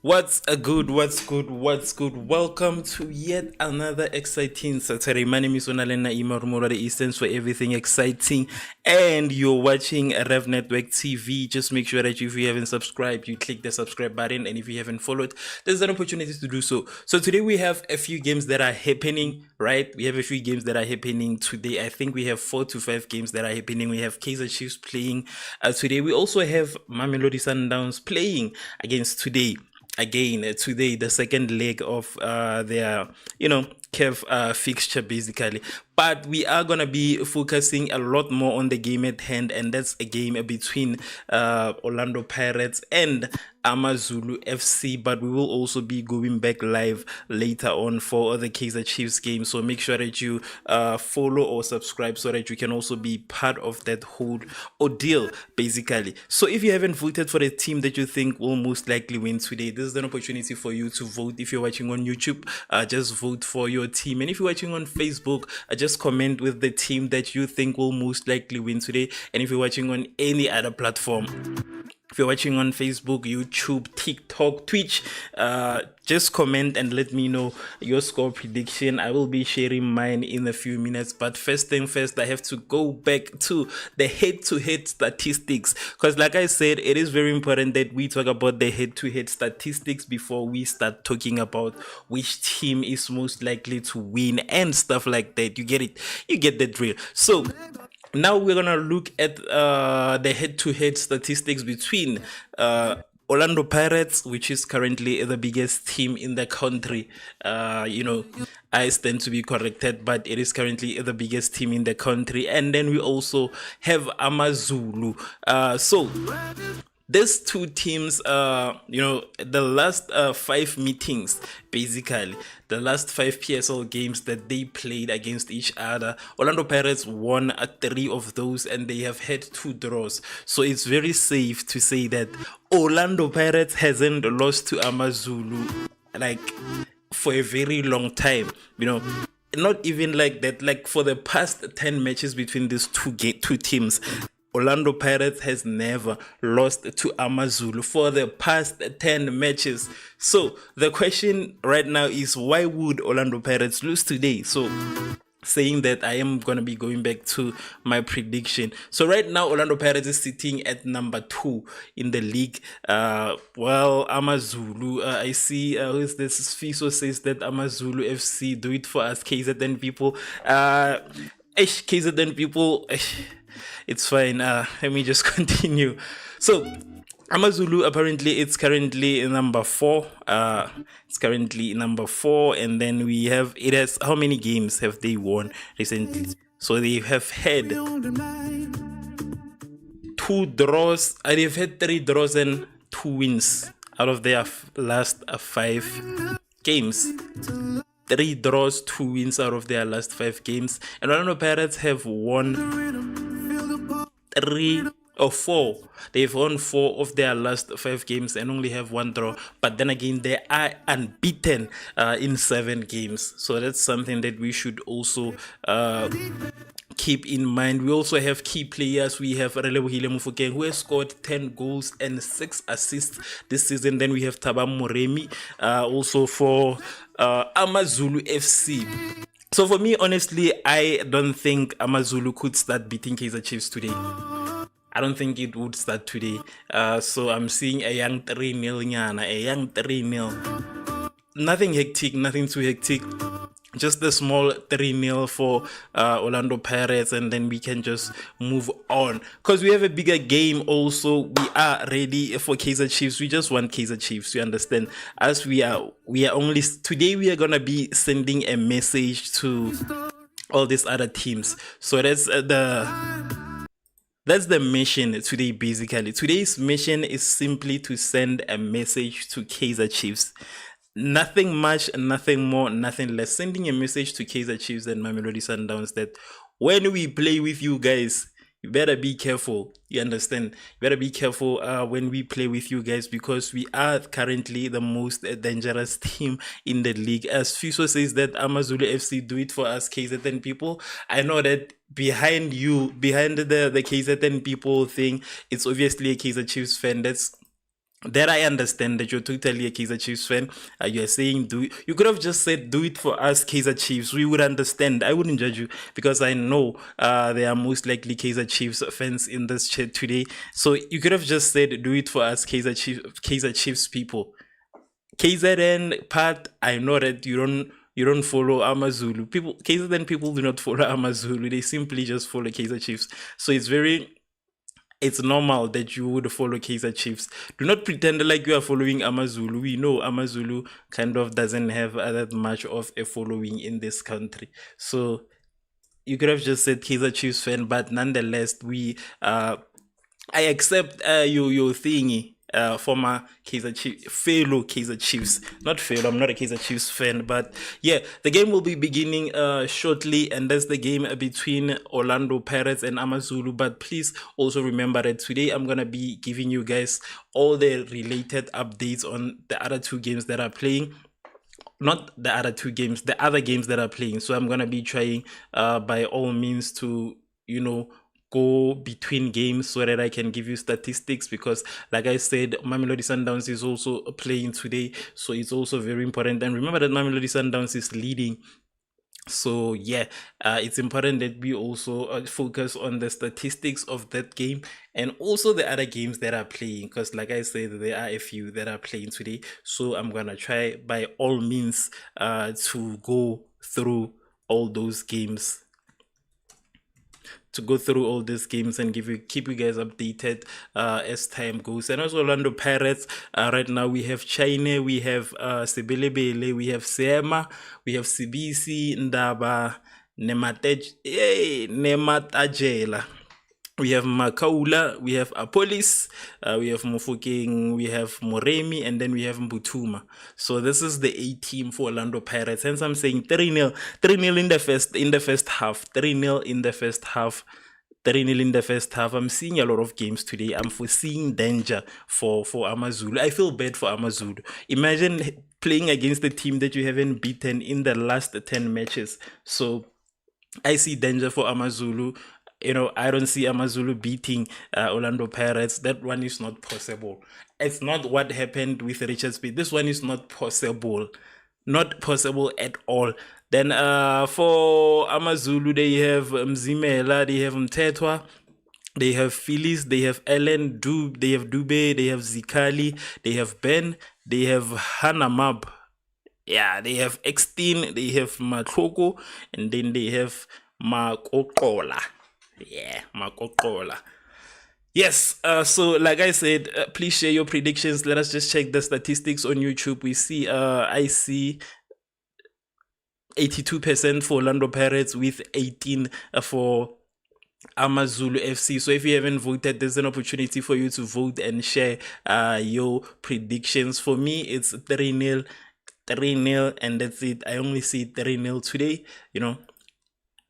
What's a good? What's good? What's good? Welcome to yet another exciting Saturday. My name is Onalena Imarumora, the Easterns for everything exciting, and you're watching Rev Network TV. Just make sure that if you haven't subscribed, you click the subscribe button, and if you haven't followed, there's an opportunity to do so. So today we have a few games that are happening. Right, we have a few games that are happening today. I think we have 4 to 5 games that are happening. We have Kaizer Chiefs playing today. We also have Mamelodi Sundowns playing against today. Again, today, the second leg of their, CAF fixture, basically. But we are going to be focusing a lot more on the game at hand, and that's a game between Orlando Pirates and AmaZulu FC. But we will also be going back live later on for the Kaizer Chiefs game. So make sure that you follow or subscribe so that you can also be part of that whole ordeal, basically. So if you haven't voted for the team that you think will most likely win today, this is an opportunity for you to vote. If you're watching on YouTube, just vote for your team. And if you're watching on Facebook, just comment with the team that you think will most likely win today. And if you're watching on any other platform, if you're watching on Facebook, YouTube, TikTok, Twitch, just comment and let me know your score prediction. I will be sharing mine in a few minutes. But first thing first, I have to go back to the head-to-head statistics. Because like I said, it is very important that we talk about the head-to-head statistics before we start talking about which team is most likely to win and stuff like that. You get it? You get the drill. So now we're gonna look at the head-to-head statistics between Orlando Pirates, which is currently the biggest team in the country. I stand to be corrected, but it is currently the biggest team in the country. And then we also have AmaZulu. So these two teams, the last 5 meetings, basically, the last 5 PSL games that they played against each other, Orlando Pirates won 3 of those and they have had 2 draws. So it's very safe to say that Orlando Pirates hasn't lost to AmaZulu like for a very long time, not even like that, like for the past 10 matches between these two teams. Orlando Pirates has never lost to AmaZulu for the past 10 matches. So the question right now is, why would Orlando Pirates lose today? So saying that, I am going to be going back to my prediction. So right now, Orlando Pirates is sitting at number 2 in the league. AmaZulu, I see, who is this? Fiso says that AmaZulu FC, do it for us, KZN people. KZN people, it's fine. Let me just continue. So AmaZulu, apparently it's currently number 4. It's currently number 4, and then it has, how many games have they won recently? So they have had 2 draws. They've had 3 draws and 2 wins out of their last 5 games. 3 draws, 2 wins out of their last 5 games. And Orlando Pirates have won 3 or 4. They've won 4 of their last 5 games and only have 1 draw. But then again, they are unbeaten in 7 games. So that's something that we should also keep in mind. We also have key players. We have Relebohile Mofokeng, who has scored 10 goals and 6 assists this season. Then we have Thabang Moremi, also for AmaZulu FC. So for me, honestly, I don't think AmaZulu could start beating Kaizer Chiefs today. I don't think it would start today. So I'm seeing a young 3-0, a young 3-0. Nothing hectic, nothing too hectic. Just a small 3-0 for Orlando Pirates, and then we can just move on. Because we have a bigger game also. We are ready for Kaizer Chiefs. We just want Kaizer Chiefs, you understand? As we are only, today we are going to be sending a message to all these other teams. So that's the mission today, basically. Today's mission is simply to send a message to Kaizer Chiefs. Nothing much, nothing more, nothing less. Sending a message to Kaizer Chiefs and Mamelodi Sundowns that when we play with you guys, you better be careful. You understand? You better be careful when we play with you guys, because we are currently the most dangerous team in the league. As Fiso says that AmaZulu FC, do it for us, KZN people. I know that behind the KZN people thing, it's obviously a Kaizer Chiefs fan that's That I understand that you're totally a Kaizer Chiefs fan. You're saying you could have just said do it for us Kaizer Chiefs. We would understand. I wouldn't judge you because I know there are most likely Kaizer Chiefs fans in this chat today. So you could have just said do it for us Kaizer Chiefs people. KZN part, I know that you don't follow AmaZulu. People KZN people do not follow AmaZulu. They simply just follow Kaizer Chiefs. So it's normal that you would follow Kaizer Chiefs. Do not pretend like you are following AmaZulu. We know AmaZulu kind of doesn't have that much of a following in this country. So you could have just said Kaizer Chiefs fan, but nonetheless, I accept your thingy. Former fellow Kaizer Chiefs, not fellow. I'm not a Kaizer Chiefs fan, but yeah, the game will be beginning shortly, and that's the game between Orlando Pirates and AmaZulu. But please also remember that today I'm gonna be giving you guys all the related updates on the other two games that are playing. Not the other two games, the other games that are playing. So I'm gonna be trying by all means to go between games so that I can give you statistics, because like I said, Mamelodi Sundowns is also playing today, so it's also very important. And remember that Mamelodi Sundowns is leading. So yeah, it's important that we also focus on the statistics of that game and also the other games that are playing, because like I said, there are a few that are playing today. So I'm gonna try by all means to go through all those games, and keep you guys updated as time goes. And also Orlando Pirates, right now we have China, we have Sebelebele, we have Sema, we have Sibisi, Ndaba, Nematajela. We have Makaula, we have Apolis, we have Mofokeng, we have Moremi, and then we have Mbutuma. So this is the A team for Orlando Pirates. Hence I'm saying 3-0. 3-0 in the first half. 3-0 in the first half. 3-0 in the first half. I'm seeing a lot of games today. I'm foreseeing danger for AmaZulu. I feel bad for AmaZulu. Imagine playing against a team that you haven't beaten in the last 10 matches. So I see danger for AmaZulu. I don't see AmaZulu beating Orlando Pirates. That one is not possible. It's not what happened with Richard Speed. This one is not possible. Not possible at all. Then for AmaZulu, they have Mzimela, they have Mtetwa, they have Phyllis, they have Ellen, they have Dube, they have Zikali, they have Ben, they have Hanamab. Yeah, they have Extin, they have Matloko, and then they have Makokola. Yeah, Makokola. Yes, so like I said, please share your predictions. Let us just check the statistics on YouTube. We see, I see 82% for Orlando Pirates with 18 for AmaZulu FC. So if you haven't voted, there's an opportunity for you to vote and share your predictions. For me, it's 3-0, and that's it. I only see 3-0 today,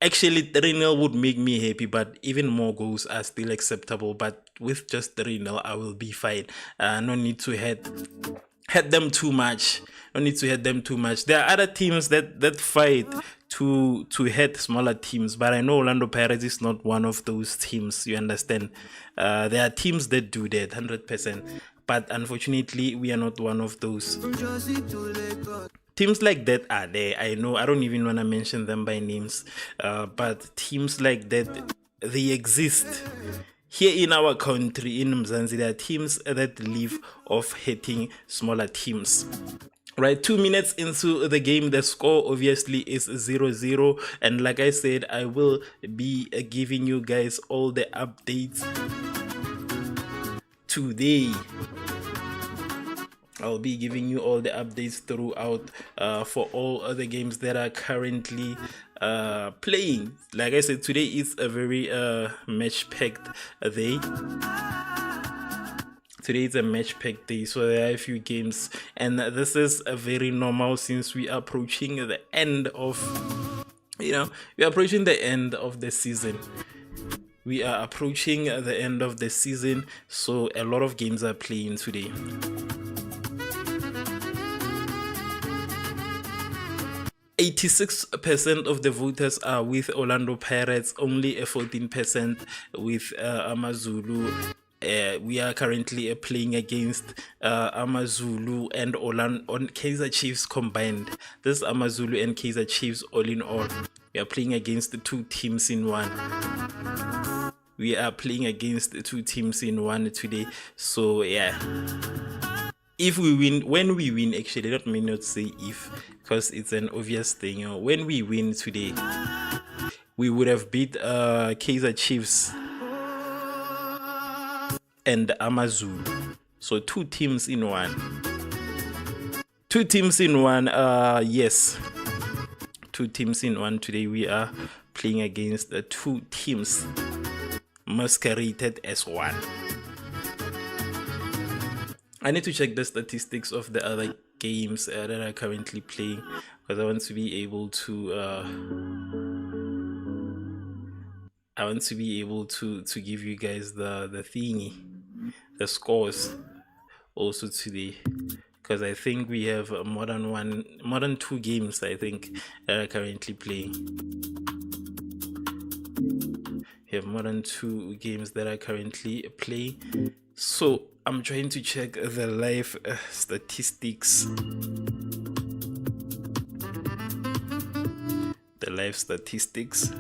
Actually, 3-0 would make me happy, but even more goals are still acceptable. But with just 3-0, I will be fine. No need to head them too much. No need to head them too much. There are other teams that fight to head smaller teams, but I know Orlando Pirates is not one of those teams. You understand? There are teams that do that 100%, but unfortunately, we are not one of those. Teams like that are there. I know. I don't even want to mention them by names, but teams like that, they exist. Here in our country, in Mzansi, there are teams that live off hitting smaller teams. Right, 2 minutes into the game, the score obviously is 0-0, and like I said, I will be giving you guys all the updates today. I'll be giving you all the updates throughout for all other games that are currently playing. Like I said, today is a very match-packed day. Today is a match-packed day, so there are a few games, and this is a very normal since we are approaching the end of, we're approaching the end of the season. We are approaching the end of the season, so a lot of games are playing today. 86% of the voters are with Orlando Pirates, only a 14% with AmaZulu, we are currently playing against AmaZulu and on Kaizer Chiefs combined. This is AmaZulu and Kaizer Chiefs all in all. We are playing against the two teams in one. We are playing against the two teams in one today. So yeah, if we win, when we win, actually, let me not say if, because it's an obvious thing. You know, when we win today, we would have beat Kaizer Chiefs and AmaZulu. So two teams in one. Two teams in one. Yes. Two teams in one. Today we are playing against two teams masqueraded as one. I need to check the statistics of the other games that are currently playing, because I want to be able to give you guys the thingy, the scores also today, because I think we have more than two games I think that are currently playing. We have more than two games that are currently playing. So I'm trying to check the live statistics. The live statistics.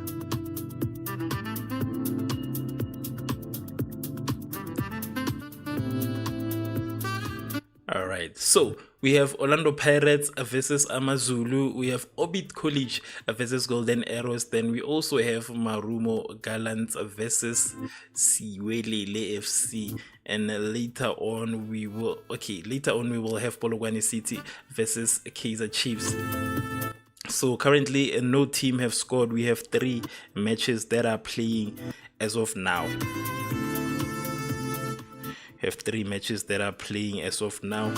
All right, so we have Orlando Pirates versus AmaZulu. We have Orbit College versus Golden Arrows. Then we also have Marumo Gallants versus Siwelele FC. And later on we will have Polokwane City versus Kaizer Chiefs. So currently no team have scored. We have 3 matches that are playing as of now. Have 3 matches that are playing as of now.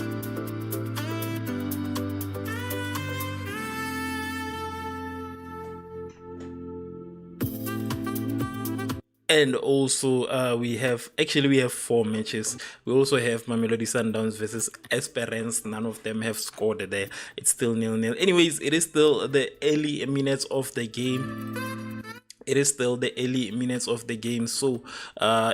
And also we have 4 matches. We also have Mamelodi Sundowns versus Esperance. None of them have scored there. It's still 0-0. Anyways, it is still the early minutes of the game. So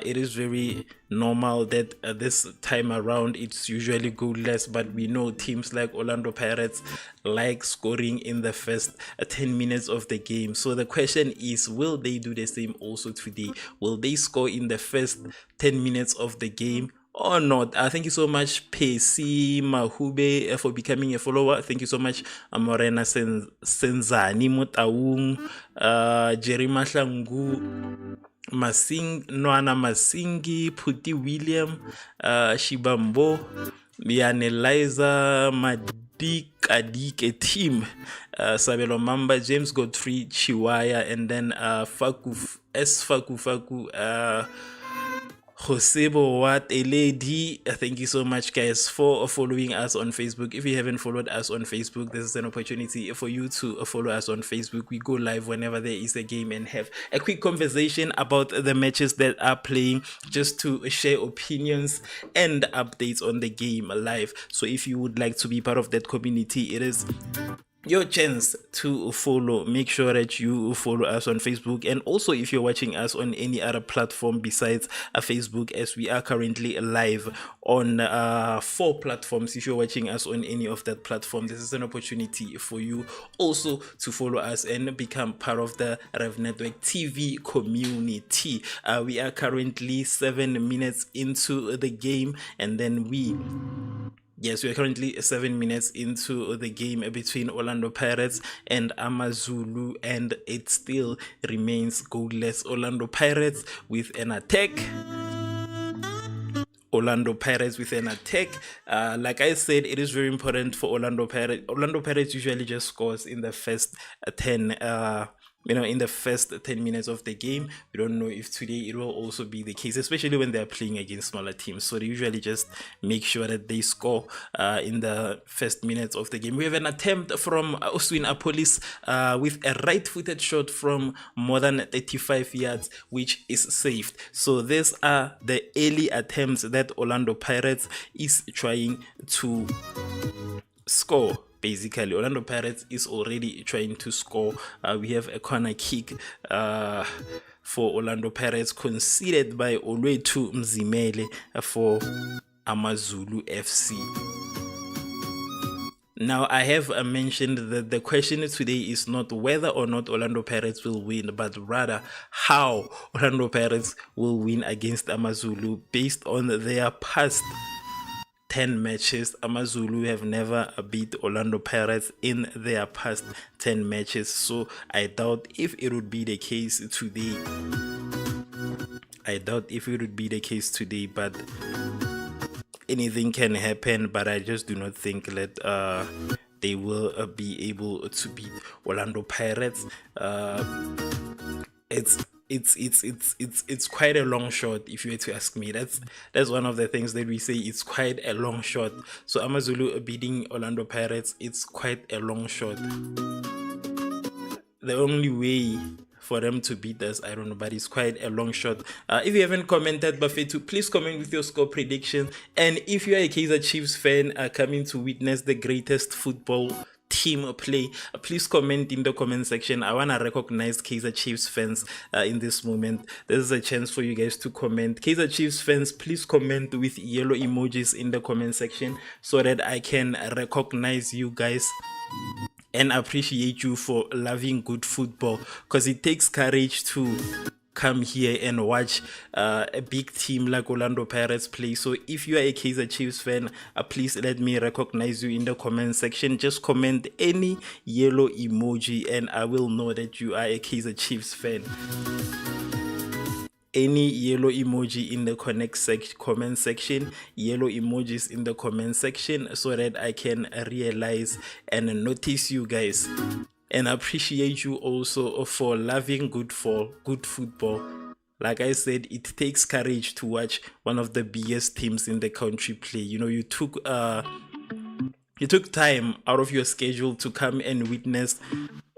it is very normal that this time around it's usually goalless, but we know teams like Orlando Pirates like scoring in the first 10 minutes of the game. So the question is, will they do the same also today? Will they score in the first 10 minutes of the game or not? Thank you so much, Pesi Mahube, for becoming a follower. Thank you so much, Morena Senzani Motaung, Jerry Mahlangu, Noana Masingi, Puti William, Shibambo, Yaneliza Madikadike team, Sabelo Mamba, James Godfrey Chiwaya, and then Faku Josebo Wat a lady. Thank you so much, guys, for following us on Facebook. If you haven't followed us on Facebook, this is an opportunity for you to follow us on Facebook. We go live whenever there is a game and have a quick conversation about the matches that are playing, just to share opinions and updates on the game live. So if you would like to be part of that community, it is your chance to follow. Make sure that you follow us on Facebook, and also if you're watching us on any other platform besides Facebook, as we are currently live on 4 platforms. If you're watching us on any of that platform, this is an opportunity for you also to follow us and become part of the Rev Network TV community. We are currently 7 minutes into the game, and then we are currently 7 minutes into the game between Orlando Pirates and AmaZulu, and it still remains goalless. Orlando Pirates with an attack. Like I said, it is very important for Orlando Pirates. Orlando Pirates usually just scores in the first 10 in the first 10 minutes of the game. We don't know if today it will also be the case, especially when they're playing against smaller teams. So they usually just make sure that they score in the first minutes of the game. We have an attempt from Oswin Apolis with a right-footed shot from more than 35 yards, which is saved. So these are the early attempts that Orlando Pirates is trying to score. basically. Orlando Pirates is already trying to score. We have a corner kick for Orlando Pirates conceded by Olwetu Mzimele for AmaZulu FC. Now, I have mentioned that the question today is not whether or not Orlando Pirates will win, but rather how Orlando Pirates will win against AmaZulu based on their past 10 matches. AmaZulu have never beat Orlando Pirates in their past 10 matches, so I doubt if it would be the case today. But anything can happen. But I just do not think that they will be able to beat Orlando Pirates. It's quite a long shot, if you were to ask me. That's one of the things that we say. It's quite a long shot. So AmaZulu beating Orlando Pirates, it's quite a long shot. The only way for them to beat us, I don't know, but it's quite a long shot. If you haven't commented, Bafetu, please comment with your score prediction. And if you are a Kaizer Chiefs fan coming to witness the greatest football team play, please comment in the comment section. I want to recognize Kaizer Chiefs fans in this moment. This is a chance for you guys to comment. Kaizer Chiefs fans, please comment with yellow emojis in the comment section so that I can recognize you guys and appreciate you for loving good football, because it takes courage to come here and watch a big team like Orlando Pirates play. So if you are a Kaizer Chiefs fan, please let me recognize you in the comment section. Just comment any yellow emoji and I will know that you are a Kaizer Chiefs fan. Any yellow emoji in the comment section, yellow emojis in the comment section, so that I can realize and notice you guys and appreciate you also for loving good football. Like I said, it takes courage to watch one of the biggest teams in the country play. You know, you took time out of your schedule to come and witness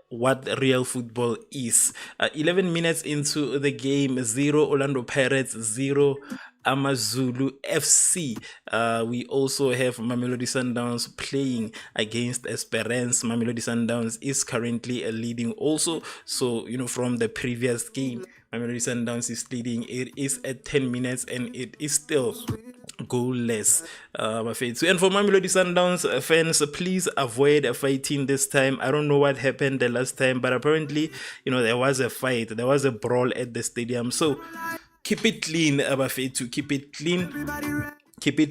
what real football is. 11 minutes into the game, 0 Orlando Pirates, 0 AmaZulu FC. We also have Mamelodi Sundowns playing against Esperance. Mamelodi Sundowns is currently leading also. So, you know, from the previous game, Mamelodi Sundowns is leading. It is at 10 minutes and it is still goalless. And for Mamelodi Sundowns fans, please avoid fighting this time. I don't know what happened the last time, but apparently, you know, there was a fight, there was a brawl at the stadium. So keep it clean, Abafetu. Keep it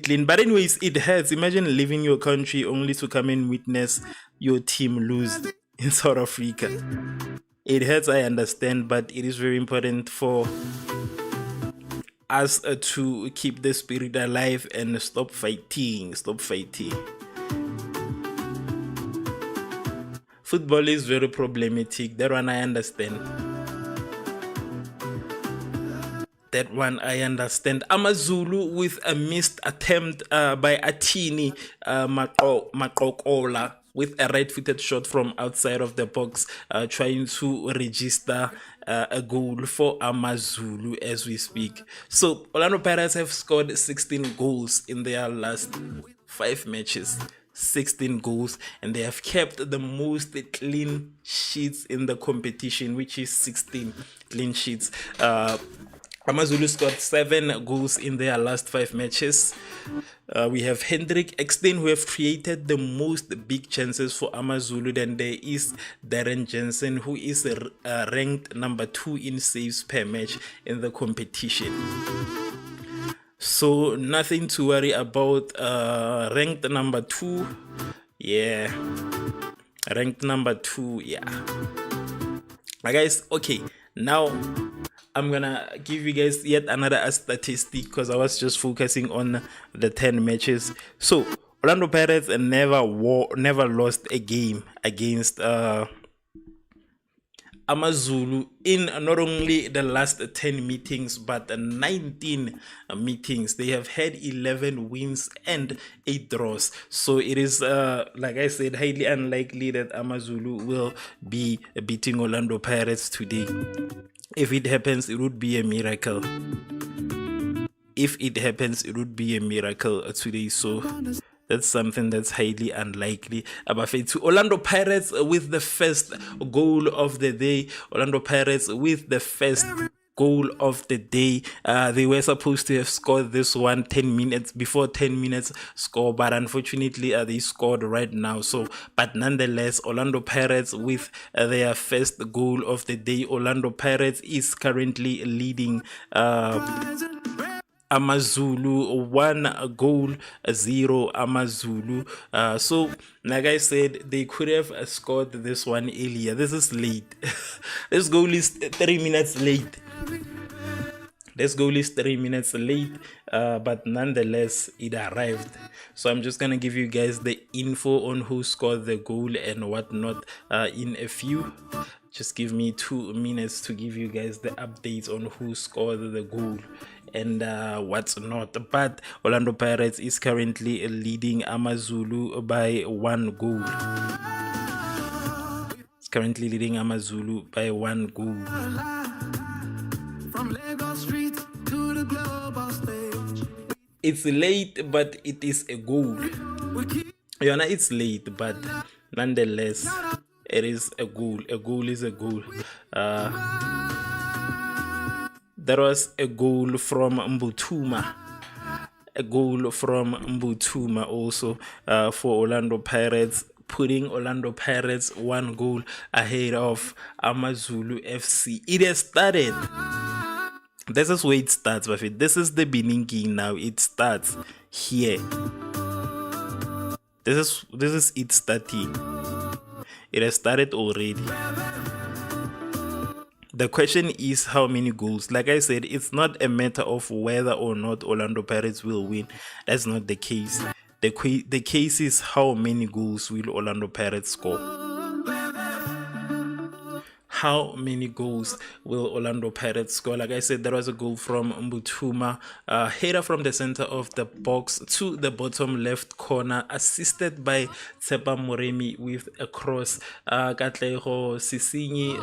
clean. But anyways, it hurts. Imagine leaving your country only to come and witness your team lose in South Africa. It hurts, I understand, but it is very important for us to keep the spirit alive and stop fighting. Football is very problematic. That one I understand. AmaZulu with a missed attempt by Atini Makokola with a right-footed shot from outside of the box, trying to register a goal for AmaZulu as we speak. So Orlando Pirates have scored 16 goals in their last 5 matches. 16 goals, and they have kept the most clean sheets in the competition, which is 16 clean sheets. AmaZulu scored 7 goals in their last 5 matches. We have Hendrik Exton, who have created the most big chances for AmaZulu. Then there is Darren Jensen, who is ranked number 2 in saves per match in the competition. So nothing to worry about. Ranked number 2. Yeah. Ranked number 2. Yeah. Guys, okay. Now I'm gonna give you guys yet another statistic, because I was just focusing on the 10 matches. So Orlando Pirates never lost a game against AmaZulu in not only the last 10 meetings but 19 meetings. They have had 11 wins and 8 draws. So it is like I said, highly unlikely that AmaZulu will be beating Orlando Pirates today. If it happens, it would be a miracle. If it happens, it would be a miracle today. So That's something that's highly unlikely. Abafethu Orlando Pirates with the first goal of the day. Orlando Pirates with the first goal of the day. They were supposed to have scored this one 10 minutes before 10 minutes score, but unfortunately they scored right now. So, but nonetheless, Orlando Pirates with their first goal of the day. Orlando Pirates is currently leading AmaZulu 1-0 AmaZulu. So like I said, they could have scored this one earlier. This is late. This goal is 3 minutes late. This goal is 3 minutes late, but nonetheless, it arrived. So I'm just gonna give you guys the info on who scored the goal and whatnot in a few. Just give me 2 minutes to give you guys the updates on who scored the goal and what's not. But Orlando Pirates is currently leading AmaZulu by 1 goal. It's currently leading AmaZulu by 1 goal. From Lagos Street to the global stage. It's late, but it is a goal. Yona, it's late, but nonetheless, it is a goal. A goal is a goal. There was a goal from Mbutuma. A goal from Mbutuma also for Orlando Pirates, putting Orlando Pirates 1 goal ahead of AmaZulu FC. It has started. This is where it starts, Buffett. This is the beginning now. It starts here. This is it starting. It has started already. The question is how many goals. Like I said, it's not a matter of whether or not Orlando Pirates will win. That's not the case. The case is how many goals will Orlando Pirates score. How many goals will Orlando Pirates score? Like I said, there was a goal from Mbutuma, header from the center of the box to the bottom left corner, assisted by Tsepa Moremi with a cross. Katleho Sisingi,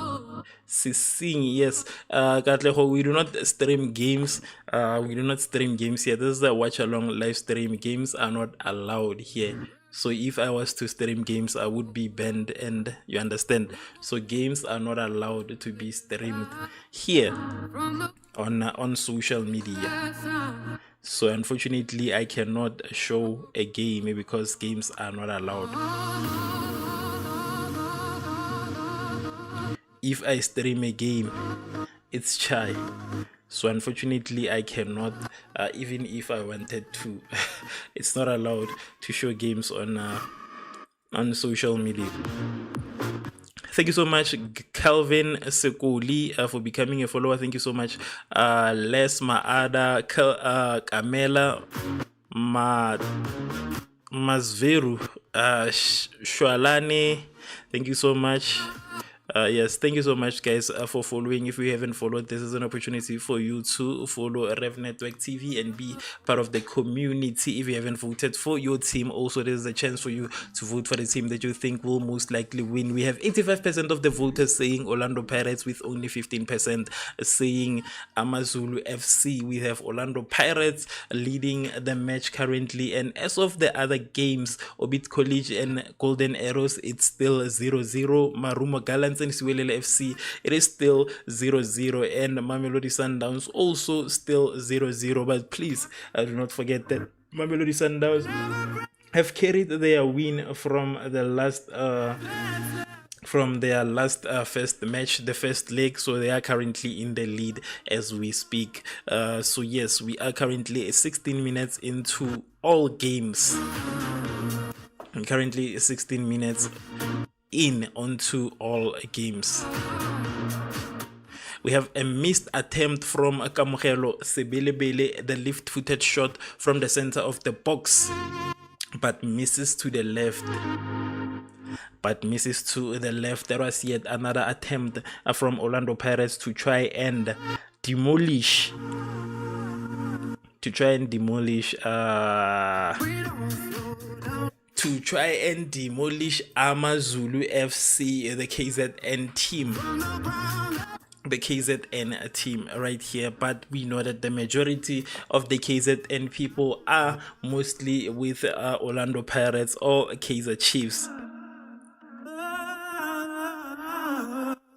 yes. Katleho, we do not stream games. We do not stream games here. This is the Watchalong live stream. Games are not allowed here. So if I was to stream games, I would be banned, and you understand. So games are not allowed to be streamed here on social media. So unfortunately, I cannot show a game because games are not allowed. If I stream a game, it's chai. So unfortunately, I cannot, even if I wanted to. It's not allowed to show games on social media. Thank you so much, Calvin Sekoli, for becoming a follower. Thank you so much, Les Maada, Kamela, Masveru, Shwalane. Thank you so much. Yes, thank you so much, guys, for following. If you haven't followed, this is an opportunity for you to follow Rev Network TV and be part of the community. If you haven't voted for your team, also there's a chance for you to vote for the team that you think will most likely win. We have 85% of the voters saying Orlando Pirates, with only 15% saying AmaZulu FC. We have Orlando Pirates leading the match currently, and as of the other games, Obit College and Golden Arrows, it's still 0-0. Marumo Gallants and Siwelele FC, it is still 0-0, and Mamelodi Sundowns also still 0-0. But please do not forget that Mamelodi Sundowns have carried their win from the last first match, the first leg, so they are currently in the lead as we speak. So yes, we are currently 16 minutes into all games. Currently 16 minutes in onto all games. We have a missed attempt from Kamogelo Sebelebele, the left-footed shot from the center of the box, but misses to the left. There was yet another attempt from Orlando Pirates to try and demolish AmaZulu FC, the KZN team. the KZN team right here, but we know that the majority of the KZN people are mostly with Orlando Pirates or Kaizer Chiefs.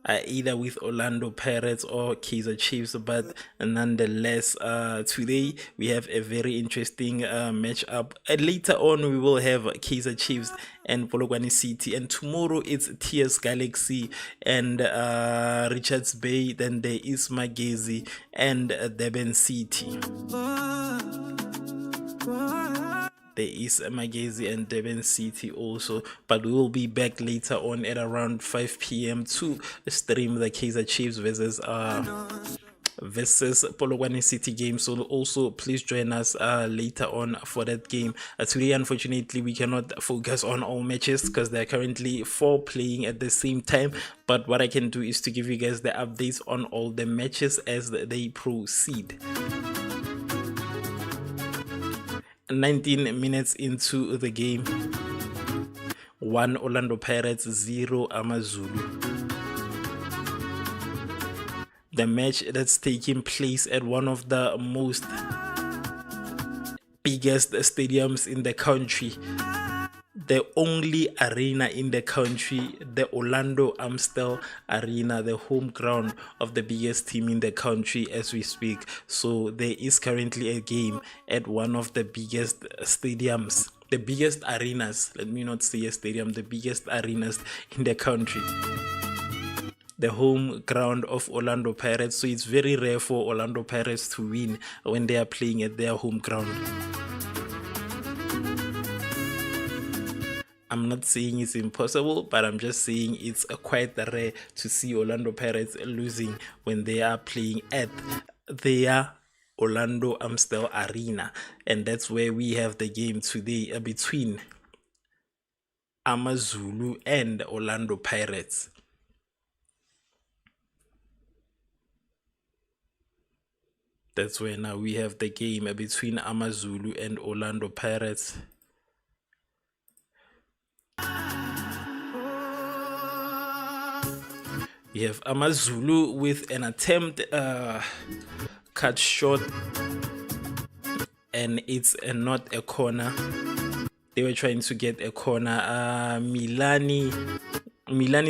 Either with Orlando Pirates or Kaizer Chiefs, but nonetheless, today we have a very interesting matchup. And later on, we will have Kaizer Chiefs and Polokwane City, and tomorrow it's TS Galaxy and Richards Bay. Then there is Magezi and Durban City. There is Magezi and Durban City also, but we will be back later on at around 5 p.m. to stream the Kaizer Chiefs versus Polokwane City game. So also please join us later on for that game. Today unfortunately we cannot focus on all matches because there are currently 4 playing at the same time, but what I can do is to give you guys the updates on all the matches as they proceed. 19 minutes into the game, 1 Orlando Pirates, 0 AmaZulu. The match that's taking place at one of the most biggest stadiums in the country, the only arena in the country, the Orlando Amstel Arena, the home ground of the biggest team in the country as we speak. So there is currently a game at one of the biggest stadiums, the biggest arenas, let me not say a stadium, the biggest arenas in the country, the home ground of Orlando Pirates. So it's very rare for Orlando Pirates to win when they are playing at their home ground. I'm not saying it's impossible, but I'm just saying it's quite rare to see Orlando Pirates losing when they are playing at their Orlando Amstel Arena. And that's where we have the game today between AmaZulu and Orlando Pirates. That's where now we have the game between AmaZulu and Orlando Pirates. We have AmaZulu with an attempt cut short, and it's not a corner. They were trying to get a corner. Milani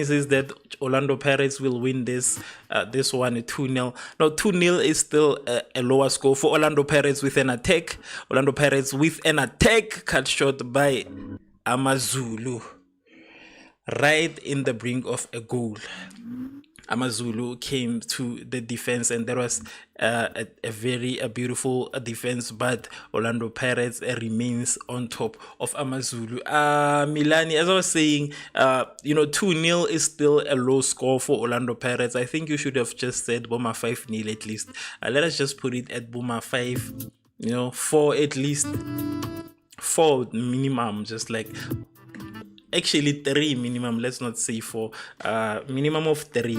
says that Orlando Pirates will win this one 2-0. Now 2-0 is still a lower score for Orlando Pirates with an attack. Orlando Pirates with an attack cut short by AmaZulu, right in the brink of a goal. AmaZulu came to the defense, and there was a very beautiful defense, but Orlando Pirates remains on top of AmaZulu. Milani, as I was saying, 2-0 is still a low score for Orlando Pirates. I think you should have just said Boma 5-0 at least. Let us just put it at Boma 5, 4 at least. 4 minimum, just like actually 3 minimum, let's not say 4, minimum of 3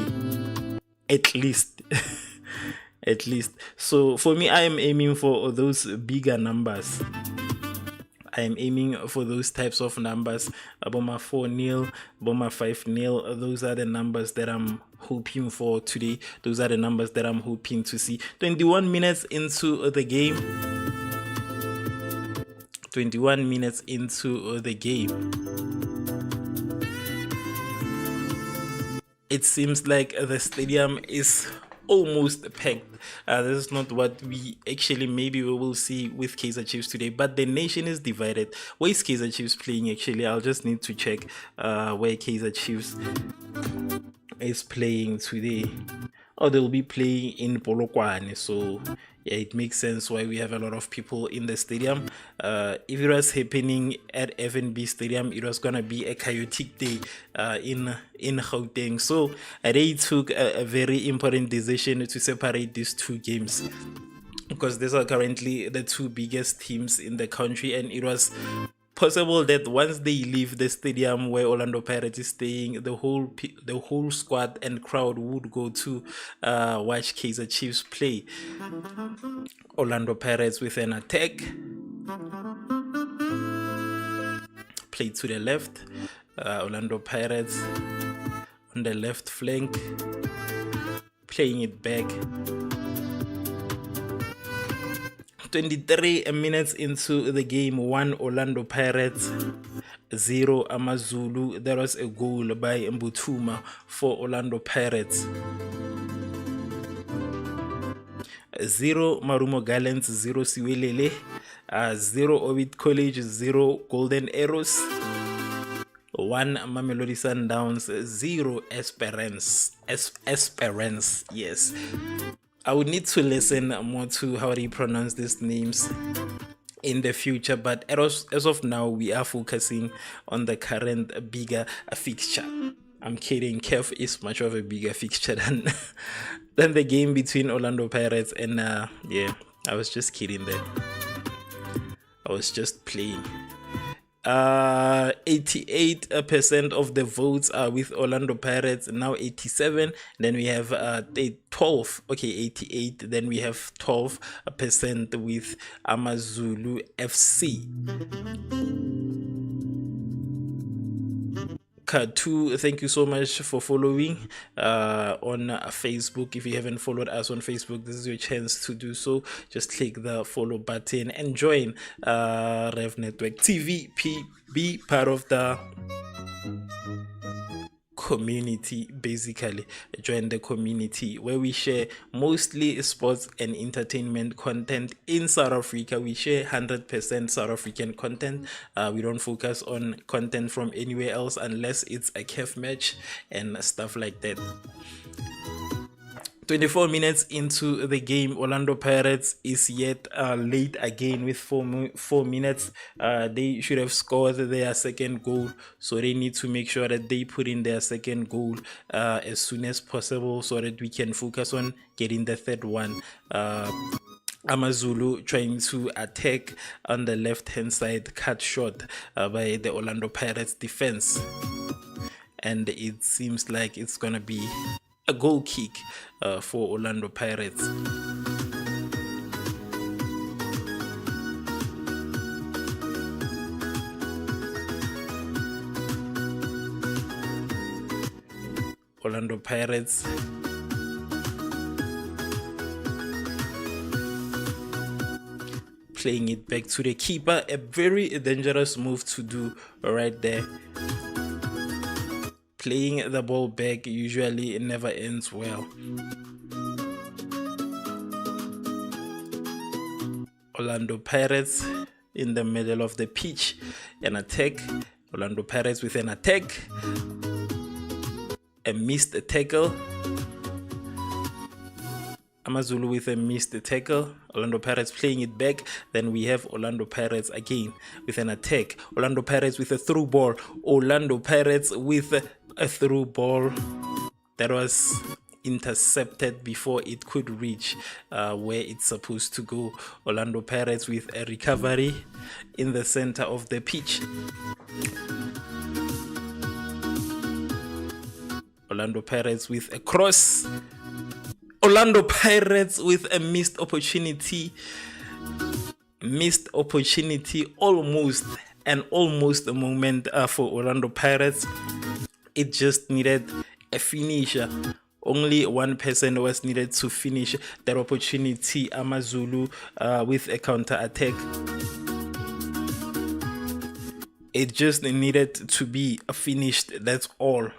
at least. At least. So for me, I am aiming for those bigger numbers. I am aiming for those types of numbers. Boma 4-0, Boma 5-0. Those are the numbers that I'm hoping for today. Those are the numbers that I'm hoping to see. 21 minutes into the game. 21 minutes into the game. It seems like the stadium is almost packed. This is not what we actually, maybe we will see with Kaizer Chiefs today, but the nation is divided. Where is Kaizer Chiefs playing actually? I'll just need to check where Kaizer Chiefs is playing today. Oh, they'll be playing in Polokwane, so yeah, it makes sense why we have a lot of people in the stadium. If it was happening at FNB Stadium, it was gonna be a chaotic day in Gauteng. So they took a very important decision to separate these two games, because these are currently the two biggest teams in the country, and it was possible that once they leave the stadium where Orlando Pirates is staying, the whole squad and crowd would go to watch Kaizer Chiefs play. Orlando Pirates with an attack, play to the left. Orlando Pirates on the left flank, playing it back. 23 minutes into the game, 1 Orlando Pirates, 0 AmaZulu. There was a goal by Mbutuma for Orlando Pirates. 0 Marumo Gallants, 0 Siwelele, 0 Orbit College, 0 Golden Arrows, 1 Mamelodi Sundowns, 0 Esperance. Esperance, yes. I would need to listen more to how they pronounce these names in the future, but as of now, we are focusing on the current bigger fixture. I'm kidding. KEF is much of a bigger fixture than the game between Orlando Pirates and yeah, I was just kidding there. I was just playing. 88% of the votes are with Orlando Pirates, now 87. Then we have 12, okay, 88. Then we have 12% with AmaZulu FC. Katu, thank you so much for following on Facebook. If you haven't followed us on Facebook, this is your chance to do so. Just click the follow button and join Rev Network TV. Be part of the community. Basically, join the community where we share mostly sports and entertainment content in South Africa. We share 100% South African content. We don't focus on content from anywhere else unless it's a KEF match and stuff like that. 24 minutes into the game, Orlando Pirates is yet late again with 4 minutes. They should have scored their second goal, so they need to make sure that they put in their second goal as soon as possible so that we can focus on getting the third one. AmaZulu trying to attack on the left hand side, cut short by the Orlando Pirates defense, and it seems like it's gonna be a goal kick for Orlando Pirates. Orlando Pirates playing it back to the keeper. A very dangerous move to do right there. Playing the ball back usually never ends well. Orlando Pirates in the middle of the pitch, an attack. Orlando Pirates with an attack. A missed tackle. AmaZulu with a missed tackle. Orlando Pirates playing it back. Then we have Orlando Pirates again with an attack. Orlando Pirates with a through ball. Orlando Pirates with a through ball that was intercepted before it could reach where it's supposed to go. Orlando Pirates with a recovery in the center of the pitch. Orlando Pirates with a cross. Orlando Pirates with a missed opportunity. Almost a moment for Orlando Pirates. It just needed a finisher. Only one person was needed to finish that opportunity. AmaZulu with a counter attack. It just needed to be finished. That's all.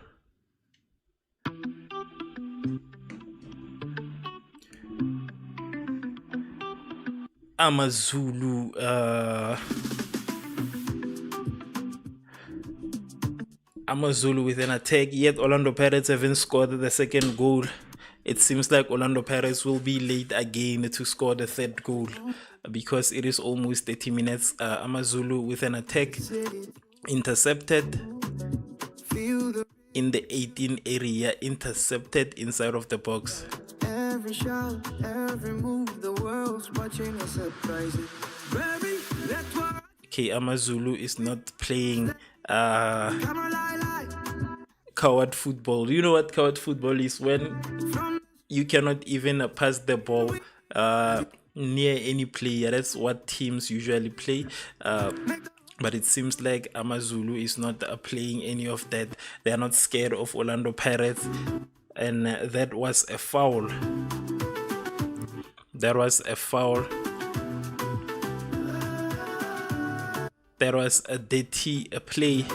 AmaZulu with an attack, yet Orlando Pirates haven't scored the second goal. It seems like Orlando Pirates will be late again to score the third goal because it is almost 30 minutes. AmaZulu with an attack, intercepted in the 18 area, intercepted inside of the box. Every shot, every move, the world's watching us surprising. Okay, AmaZulu is not playing coward football. You know what coward football is? When you cannot even pass the ball near any player. That's what teams usually play. But it seems like AmaZulu is not playing any of that. They are not scared of Orlando Pirates. and that was a foul. That was a foul. That was a dirty play.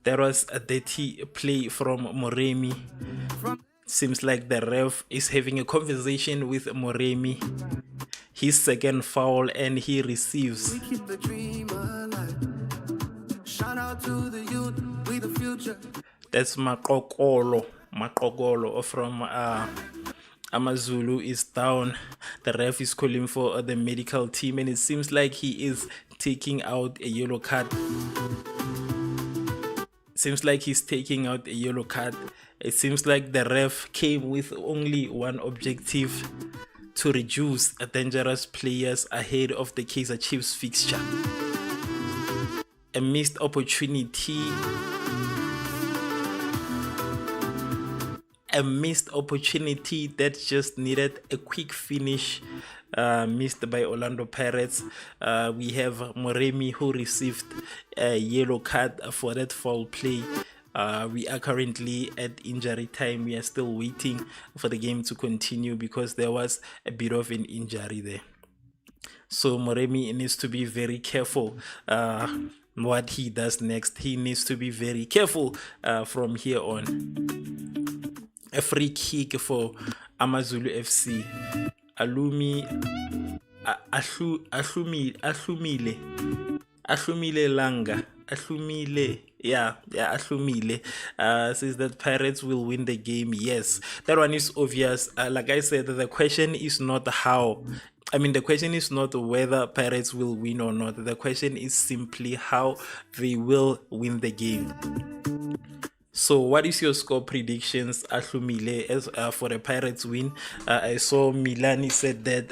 That was a dirty play from Moremi. Seems like the ref is having a conversation with Moremi. His second foul, and he receives. That's Makokolo. Makokolo from AmaZulu is down. The ref is calling for the medical team, and it seems like he is taking out a yellow card. Seems like he's taking out a yellow card. It seems like the ref came with only one objective: to reduce dangerous players ahead of the Kaizer Chiefs fixture. A missed opportunity. A missed opportunity that just needed a quick finish, missed by Orlando Pirates. We have Moremi, who received a yellow card for that foul play. We are currently at injury time. We are still waiting for the game to continue because there was a bit of an injury there. So Moremi needs to be very careful what he does next. He needs to be very careful from here on. A free kick for AmaZulu FC. Ahlumile Langa. Ahlumile says that Pirates will win the game. Yes, that one is obvious. Like I said, the question is not how. The question is not whether Pirates will win or not. The question is simply how they will win the game. So what is your score predictions, Ahlumile, as for the Pirates win? I saw Milani said that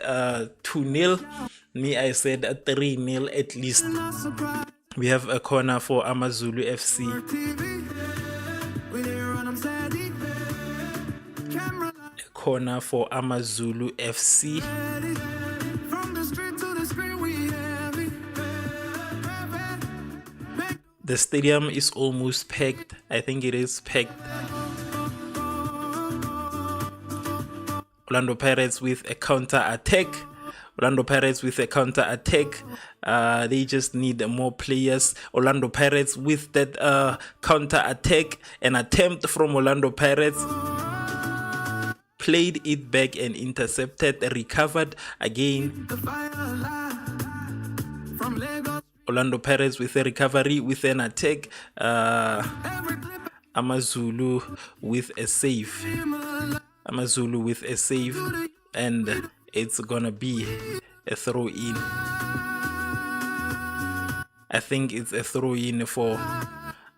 2-0. Me, I said 3-0 at least. We have a corner for AmaZulu FC. A corner for AmaZulu FC. The stadium is almost packed. I think it is packed. Orlando Pirates with a counter attack. They just need more players. Orlando Pirates with that counter attack. An attempt from Orlando Pirates. Played it back and intercepted. Recovered again. Orlando Pirates with a recovery, with an attack. AmaZulu with a save. And it's gonna be a throw in. I think it's a throw in for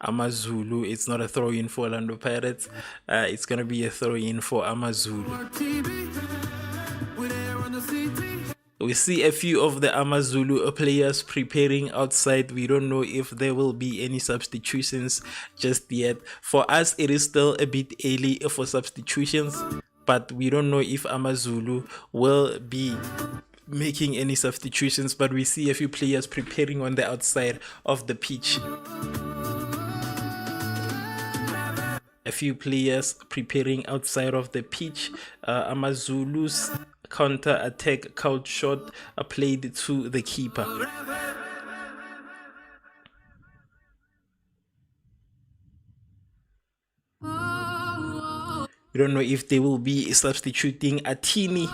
AmaZulu. It's not a throw in for Orlando Pirates. It's gonna be a throw in for AmaZulu. We see a few of the AmaZulu players preparing outside. We don't know if there will be any substitutions just yet. For us, it is still a bit early for substitutions, but we don't know if AmaZulu will be making any substitutions. But we see a few players preparing on the outside of the pitch. A few players preparing outside of the pitch. AmaZulu's counter attack couch shot played to the keeper. We don't know if they will be substituting Atini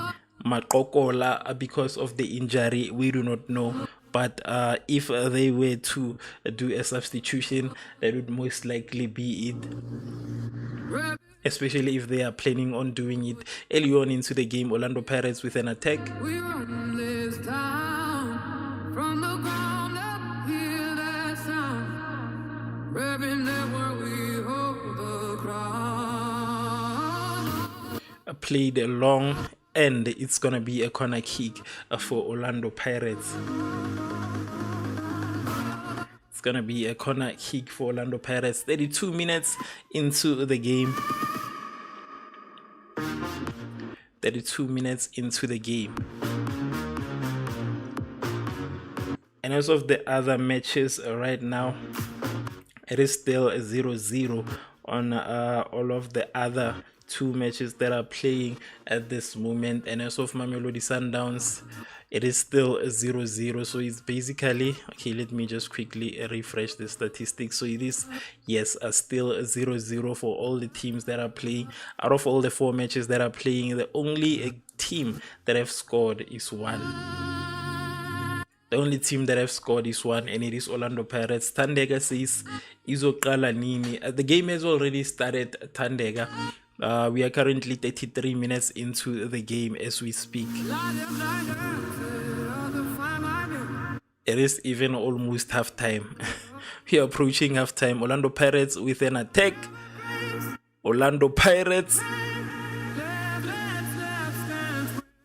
Makokola because of the injury. We do not know. But if they were to do a substitution, that would most likely be it. Especially if they are planning on doing it early on into the game. Orlando Pirates with an attack. Played long, and it's gonna be a corner kick for Orlando Pirates. It's gonna be a corner kick for Orlando Pirates. 32 minutes into the game. 32 minutes into the game. And as of the other matches right now, It is still a 0-0 on all of the other two matches that are playing at this moment. And as of Mamelodi Sundowns, it is still a 0-0. So it's basically, okay, let me just quickly refresh the statistics. So it is, yes, still a 0-0 for all the teams that are playing. Out of all the 4 matches that are playing, the only team that have scored is one. The only team that have scored is one, and it is Orlando Pirates. Tandega says Izoqala Nini. The game has already started, Tandega. We are currently 33 minutes into the game as we speak. It is even almost half time. We are approaching half time. Orlando Pirates with an attack. Orlando Pirates.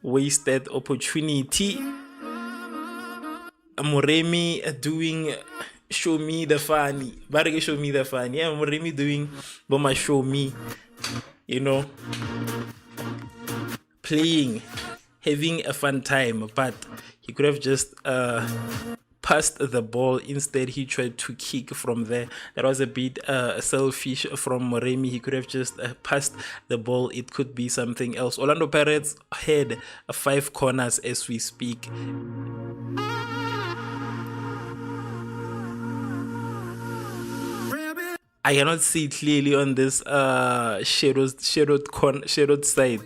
Wasted opportunity. Moremi doing show me the funny. Barge show me the funny. Yeah, Moremi doing Boma show me. You know, playing, having a fun time, but he could have just passed the ball. Instead, he tried to kick from there. That was a bit selfish from Moremi. He could have just passed the ball. It could be something else. Orlando Pirates had 5 corners as we speak. I cannot see clearly on this shadowed side.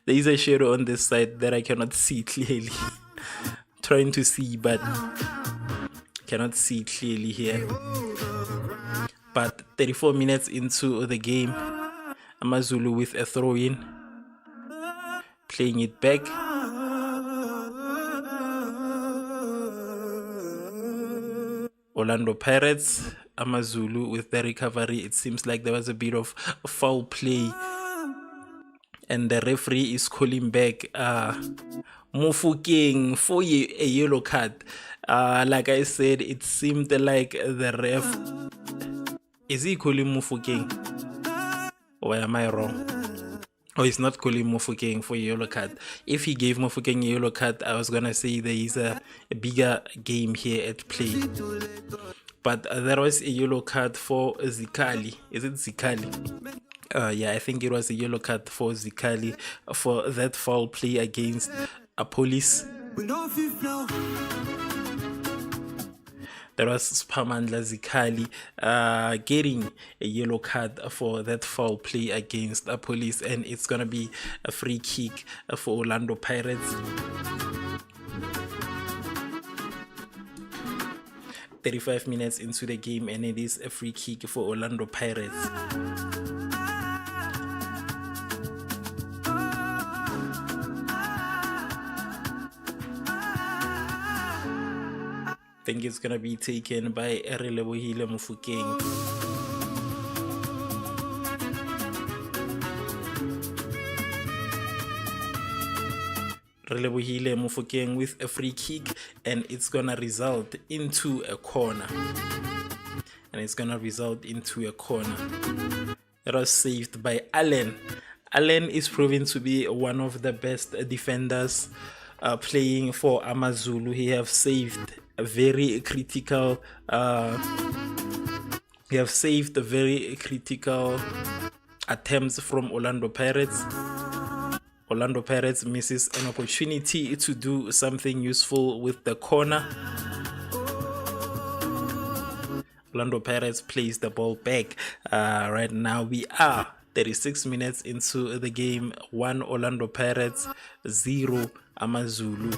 There is a shadow on this side that I cannot see clearly. Trying to see, but cannot see clearly here. But 34 minutes into the game, AmaZulu with a throw-in, playing it back. Orlando Pirates, AmaZulu with the recovery. It seems like there was a bit of foul play, and the referee is calling back Mufokeng for a yellow card. Like I said, it seemed like the ref, is he calling Mufokeng, or am I wrong? Oh, he's not calling Mofokeng for a yellow card. If he gave Mofokeng a yellow card, I was gonna say there is a bigger game here at play. But there was a yellow card for Zikali. Is it Zikali? Yeah, I think it was a yellow card for Zikali for that foul play against a police. There was Spamandla Zikali getting a yellow card for that foul play against a police, and it's gonna be a free kick for Orlando Pirates. 35 minutes into the game, and it is a free kick for Orlando Pirates. I think it's gonna be taken by Relebohile Mofokeng. Relebohile Mofokeng with a free kick, and it's gonna result into a corner. It was saved by Allen. Allen is proven to be one of the best defenders playing for AmaZulu. He have saved a very critical attempts from Orlando Pirates. Orlando Pirates misses an opportunity to do something useful with the corner. Orlando Pirates plays the ball back. Right now we are 36 minutes into the game. 1 Orlando Pirates, 0 AmaZulu.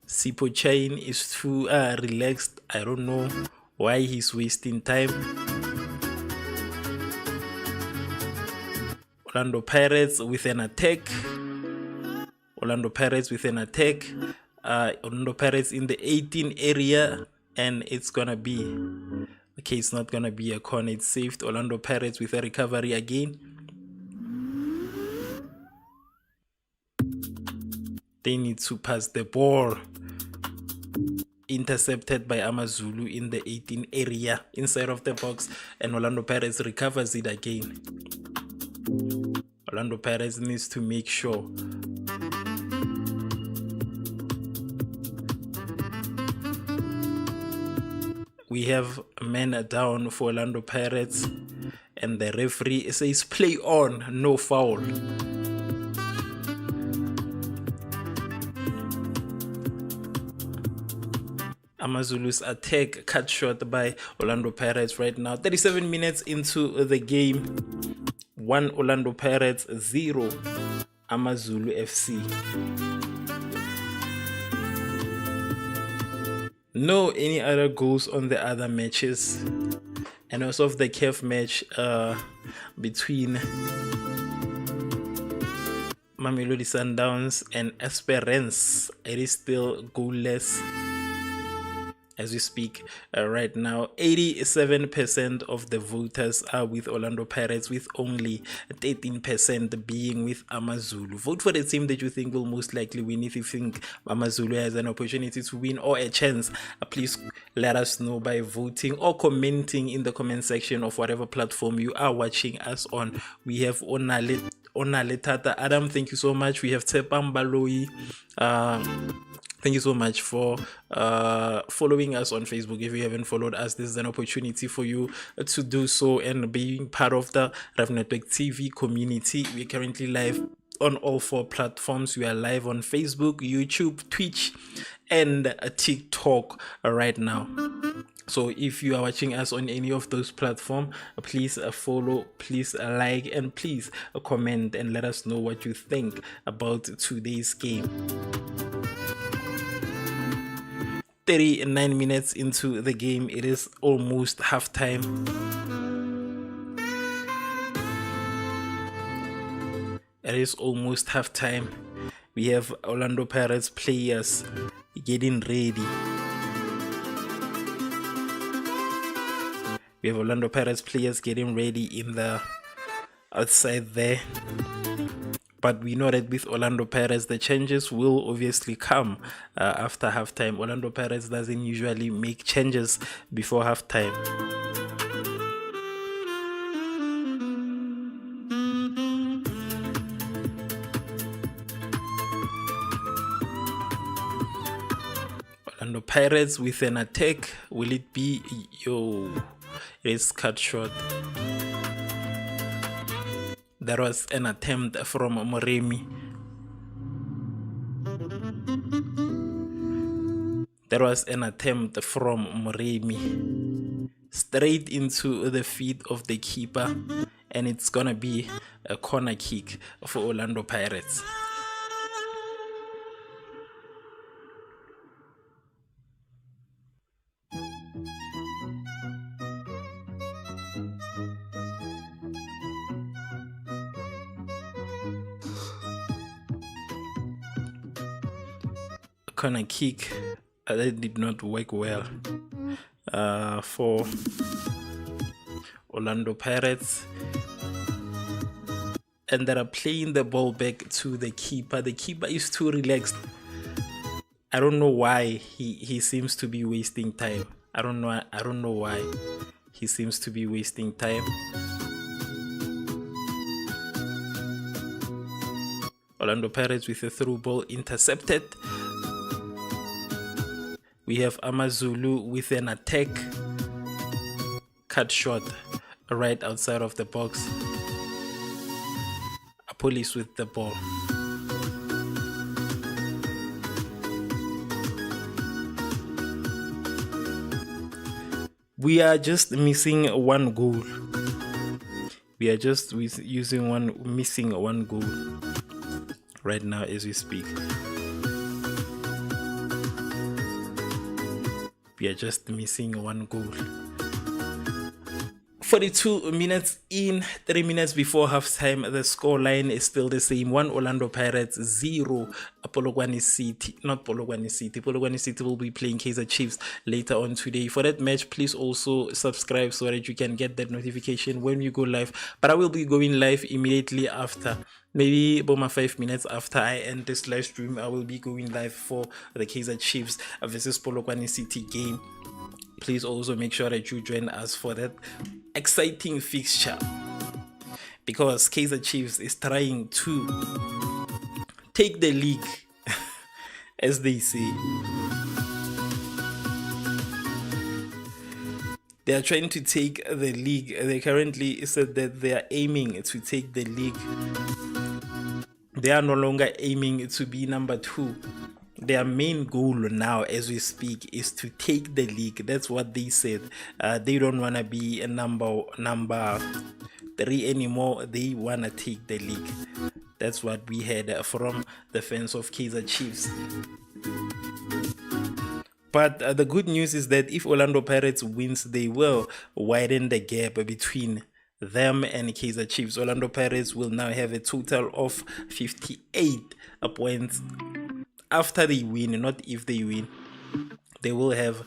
Sipo Chain is too relaxed. I don't know why he's wasting time. Orlando Pirates with an attack. Orlando Pirates in the 18 area, and it's gonna be okay. It's not gonna be a corner. It's saved. Orlando Pirates with a recovery again. They need to pass the ball. Intercepted by AmaZulu in the 18 area inside of the box, and Orlando Pirates recovers it again. Orlando Pirates needs to make sure we have a man down for Orlando Pirates, and the referee says play on, no foul. AmaZulu's attack cut short by Orlando Pirates right now. 37 minutes into the game. 1 Orlando Pirates, 0 AmaZulu FC. No any other goals on the other matches. And also of the CAF match between Mamelodi Sundowns and Esperance, it is still goalless as we speak right now. 87% of the voters are with Orlando Pirates, with only 13% being with AmaZulu. Vote for the team that you think will most likely win. If you think AmaZulu has an opportunity to win or a chance, please let us know by voting or commenting in the comment section of whatever platform you are watching us on. We have Onale Tata Adam, thank you so much. We have Tepam Baloi. Thank you so much for following us on Facebook. If you haven't followed us, this is an opportunity for you to do so and being part of the Rev Network TV community. We're currently live on all 4 platforms. We are live on Facebook, YouTube, Twitch, and TikTok right now. So if you are watching us on any of those platforms, please follow, please like, and please comment and let us know what you think about today's game. 39 minutes into the game, it is almost halftime. It is almost halftime. We have Orlando Pirates players getting ready. We have Orlando Pirates players getting ready in the outside there. But we know that with Orlando Pirates, the changes will obviously come after halftime. Orlando Pirates doesn't usually make changes before halftime. Orlando Pirates with an attack. Will it be? Yo, it is cut short. There was an attempt from Moremi. There was an attempt from Moremi. Straight into the feet of the keeper. And it's going to be a corner kick for Orlando Pirates. Corner kick that did not work well for Orlando Pirates, and they are playing the ball back to the keeper. The keeper is too relaxed. I don't know why he seems to be wasting time. I don't know why he seems to be wasting time. Orlando Pirates with a through ball intercepted. We have AmaZulu with an attack cut short right outside of the box. A police with the ball. We are just missing one goal. We are just missing one goal right now as we speak. We are just missing one goal. 42 minutes in, 3 minutes before halftime, the scoreline is still the same. 1 Orlando Pirates, 0 Polokwane City. Not Polokwane City. Polokwane City will be playing Kaizer Chiefs later on today. For that match, please also subscribe so that you can get that notification when we go live. But I will be going live immediately after. Maybe about 5 minutes after I end this live stream, I will be going live for the Kaizer Chiefs versus Polokwane City game. Please also make sure that you join us for that exciting fixture, because Kaizer Chiefs is trying to take the league, as they say. They are trying to take the league. They currently said that they are aiming to take the league. They are no longer aiming to be number 2. Their main goal now as we speak is to take the league. That's what they said. They don't want to be a number 3 anymore. They want to take the league. That's what we heard from the fans of Kaizer Chiefs. But the good news is that if Orlando Pirates wins, they will widen the gap between them and Kaizer Chiefs. Orlando Pirates will now have a total of 58 points after they win, not if they win. They will have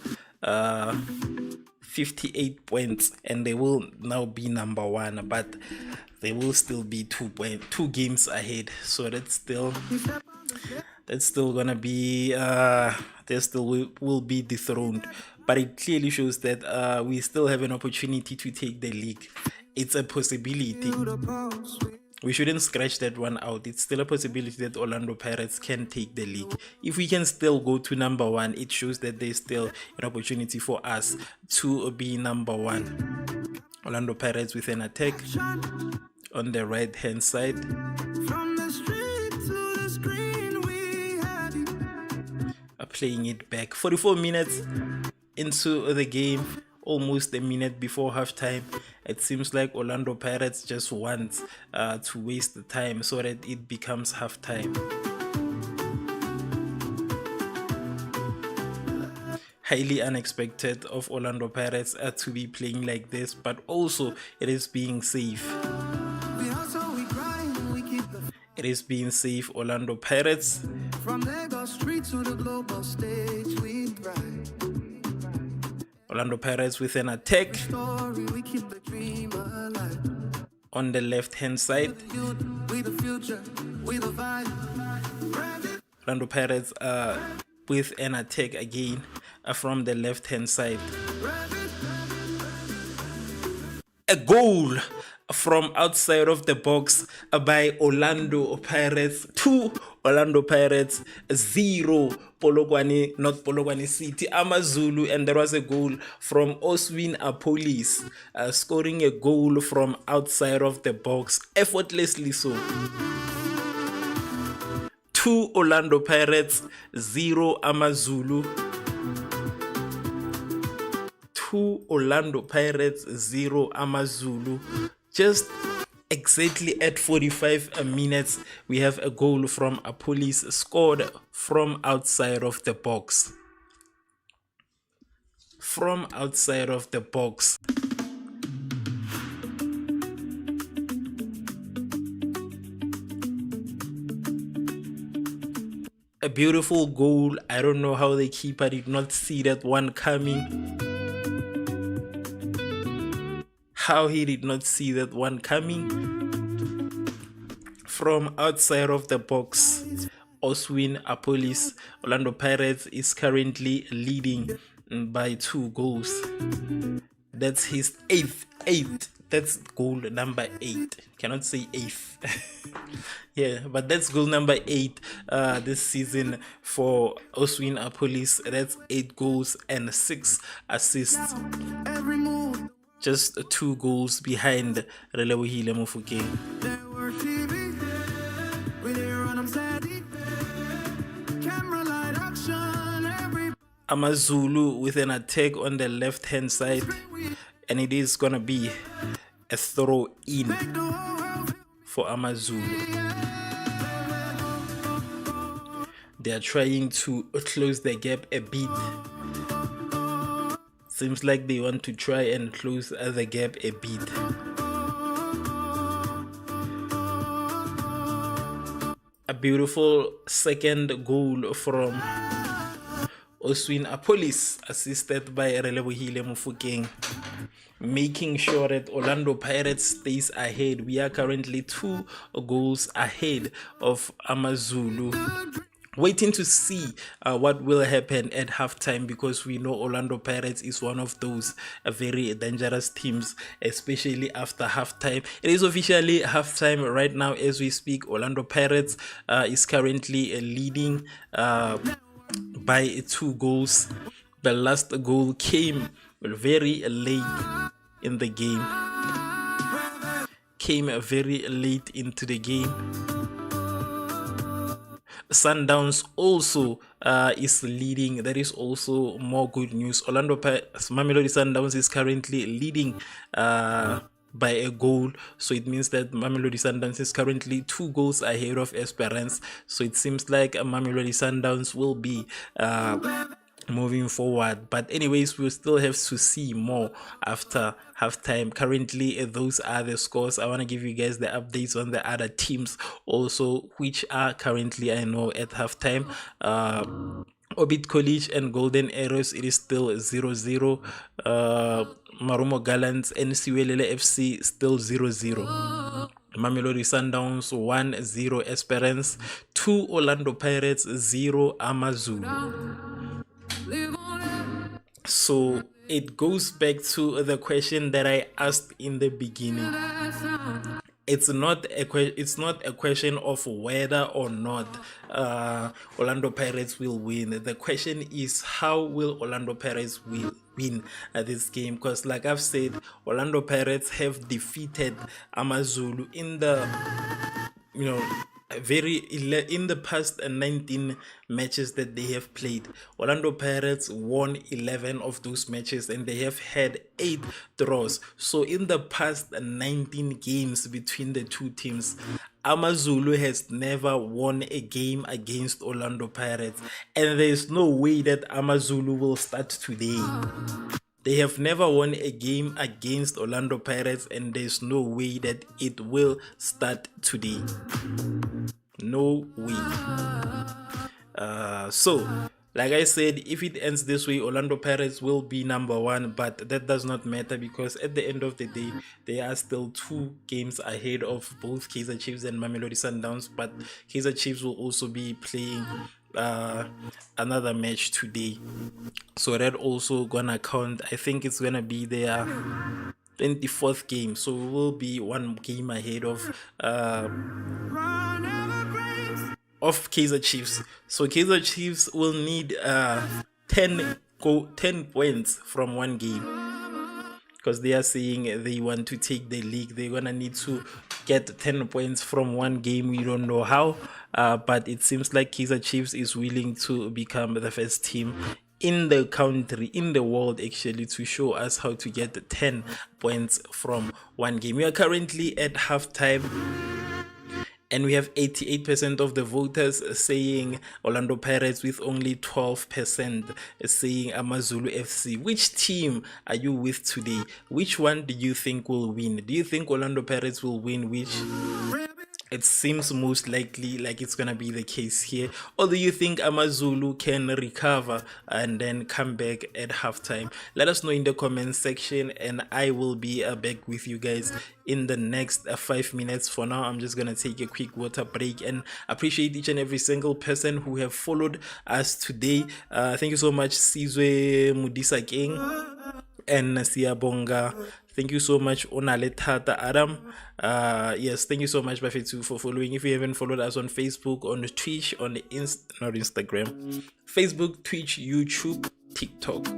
58 points and they will now be number 1, but they will still be 2 games ahead. So that's still gonna be they still will be dethroned, but it clearly shows that we still have an opportunity to take the league. It's a possibility. We shouldn't scratch that one out. It's still a possibility that Orlando Pirates can take the league. If we can still go to number 1, it shows that there's still an opportunity for us to be number 1. Orlando Pirates with an attack on the right hand side. Playing it back. 44 minutes into the game, almost a minute before halftime. It seems like Orlando Pirates just want to waste the time so that it becomes halftime. Highly unexpected of Orlando Pirates to be playing like this, but also it is being safe. It is being safe, Orlando Pirates. From Lagos Street to the global stage, we thrive. Orlando Pirates with an attack on the left hand side. Orlando Pirates with an attack again from the left hand side. A goal from outside of the box by Orlando Pirates. 2 Orlando Pirates, 0 Polokwane, not Polokwane City, AmaZulu. And there was a goal from Oswin Apolis, scoring a goal from outside of the box, effortlessly so. 2 Orlando Pirates, 0 AmaZulu. 2 Orlando Pirates, 0 AmaZulu. Just exactly at 45 minutes, we have a goal from a police scored from outside of the box. From outside of the box. A beautiful goal. I don't know how the keeper did not see that one coming. How he did not see that one coming. From outside of the box, Oswin Apolis. Orlando Pirates is currently leading by 2 goals. That's his 8th. That's goal number 8. Cannot say 8th. Yeah, but that's goal number 8 this season for Oswin Apolis. That's 8 goals and 6 assists. Just 2 goals behind Relebohile Mofokeng. AmaZulu with an attack on the left hand side, and it is gonna be a throw in for AmaZulu. They are trying to close the gap a bit. Seems like they want to try and close the gap a bit. A beautiful second goal from Oswin Apolis, assisted by Relebohile Mofokeng, making sure that Orlando Pirates stays ahead. We are currently 2 goals ahead of AmaZulu. Waiting to see what will happen at halftime, because we know Orlando Pirates is one of those very dangerous teams, especially after halftime. It is officially halftime right now as we speak. Orlando Pirates is currently leading by 2 goals. The last goal came very late in the game. Came very late into the game. Sundowns also is leading. That is also more good news. Mamelodi Sundowns is currently leading by a goal, so it means that Mamelodi Sundowns is currently 2 goals ahead of Esperance. So it seems like Mamelodi Sundowns will be moving forward, but anyways, we'll still have to see more after halftime. Currently, those are the scores. I want to give you guys the updates on the other teams also, which are currently, I know, at halftime. Orbit College and Golden Arrows, it is still 0-0. Marumo Gallants and Siwelele FC still 0-0. Mamelodi Sundowns 1-0 Esperance, 2 Orlando Pirates, 0 AmaZulu. So it goes back to the question that I asked in the beginning. It's not a question of whether or not Orlando Pirates will win. The question is, how will Orlando Pirates win at this game? Because like I've said, Orlando Pirates have defeated AmaZulu in the in the past 19 matches that they have played. Orlando Pirates won 11 of those matches and they have had 8 draws. So in the past 19 games between the two teams, AmaZulu has never won a game against Orlando Pirates, and there is no way that AmaZulu will start today. They have never won a game against Orlando Pirates, and there's no way that it will start today. No way. So, like I said, if it ends this way, Orlando Pirates will be number 1, but that does not matter because at the end of the day, they are still 2 games ahead of both Kaizer Chiefs and Mamelodi Sundowns, but Kaizer Chiefs will also be playing another match today, so that also gonna count. I think it's gonna be their 24th game, so we will be 1 game ahead of Kaizer Chiefs. So Kaizer Chiefs will need 10 points from 1 game, because they are saying they want to take the league. They're gonna need to get 10 points from 1 game. We don't know how, but it seems like Kaizer Chiefs is willing to become the first team in the country, in the world actually, to show us how to get 10 points from 1 game. We are currently at halftime, and we have 88% of the voters saying Orlando Pirates, with only 12% saying AmaZulu FC. Which team are you with today? Which one do you think will win? Do you think Orlando Pirates will win? Which it seems most likely like it's gonna be the case here. Or do you think AmaZulu can recover and then come back at halftime? Let us know in the comment section, and I will be back with you guys in the next 5 minutes. For now, I'm just gonna take a quick water break, and appreciate each and every single person who have followed us today. Thank you so much, Sizwe Mudisa King and Siyabonga. Thank you so much, Onale Tata Adam. Yes, thank you so much, Bafetu, for following. If you haven't followed us on Facebook, on Twitch, on the not Instagram, Facebook, Twitch, YouTube, TikTok.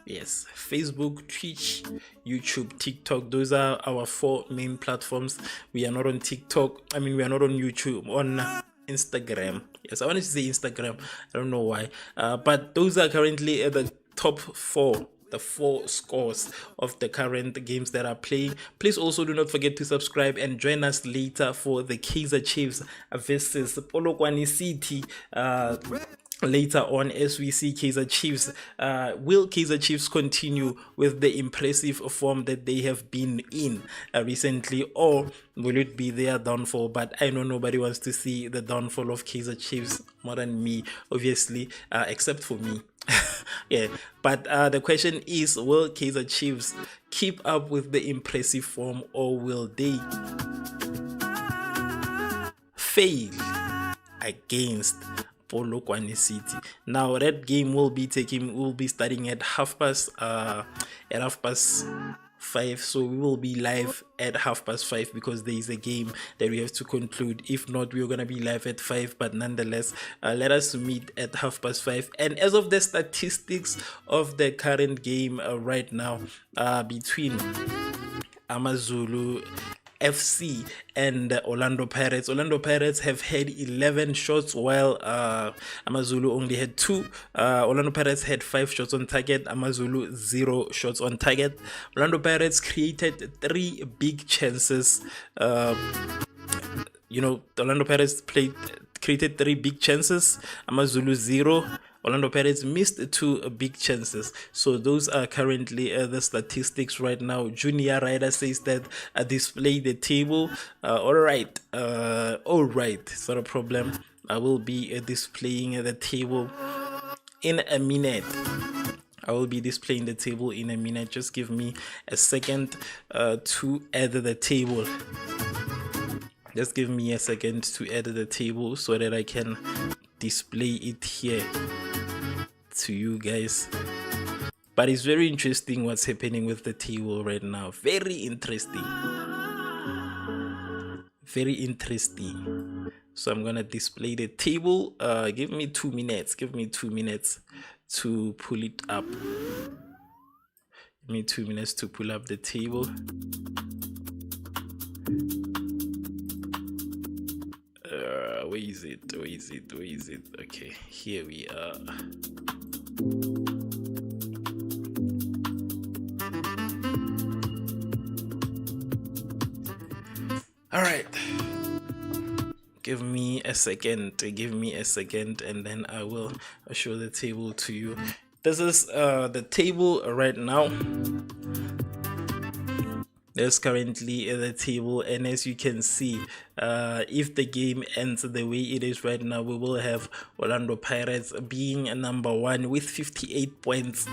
Yes, Facebook, Twitch, YouTube, TikTok. Those are our 4 main platforms. We are not on TikTok. I mean, we are not on YouTube, on Instagram. Yes, I wanted to say Instagram. I don't know why. But those are currently at the top 4. The 4 scores of the current games that are playing. Please also do not forget to subscribe and join us later for the Kaizer Chiefs versus Polokwane City later on, as we see Kaizer Chiefs. Will Kaizer Chiefs continue with the impressive form that they have been in recently, or will it be their downfall? But I know nobody wants to see the downfall of Kaizer Chiefs more than me, obviously, except for me. Yeah, but the question is, will Kaizer Chiefs keep up with the impressive form, or will they fail against Polokwane City? Now that game will be starting at half past 5, so we will be live at 5:30 because there is a game that we have to conclude. If not, we're gonna be live at 5, but nonetheless, let us meet at 5:30. And as of the statistics of the current game right now, between AmaZulu FC and Orlando Pirates. Orlando Pirates have had 11 shots while AmaZulu only had 2. Orlando Pirates had 5 shots on target, AmaZulu 0 shots on target. Orlando Pirates created 3 big chances. The Orlando Pirates created 3 big chances, AmaZulu 0. Orlando Pirates missed 2 big chances. So those are currently the statistics right now. Junior Rider says that display the table. All right, it's not a problem. I will be displaying the table in a minute. I will be displaying the table in a minute. Just give me a second to add the table. Just give me a second to add the table so that I can display it here to you guys. But it's very interesting what's happening with the table right now. Very interesting. So I'm gonna display the table. Give me 2 minutes to pull it up. Give me 2 minutes to pull up the table. Where is it? Okay, here we are. All right, give me a second, and then I will show the table to you. This is the table right now. There's currently the table, and as you can see, if the game ends the way it is right now, we will have Orlando Pirates being number 1 with 58 points,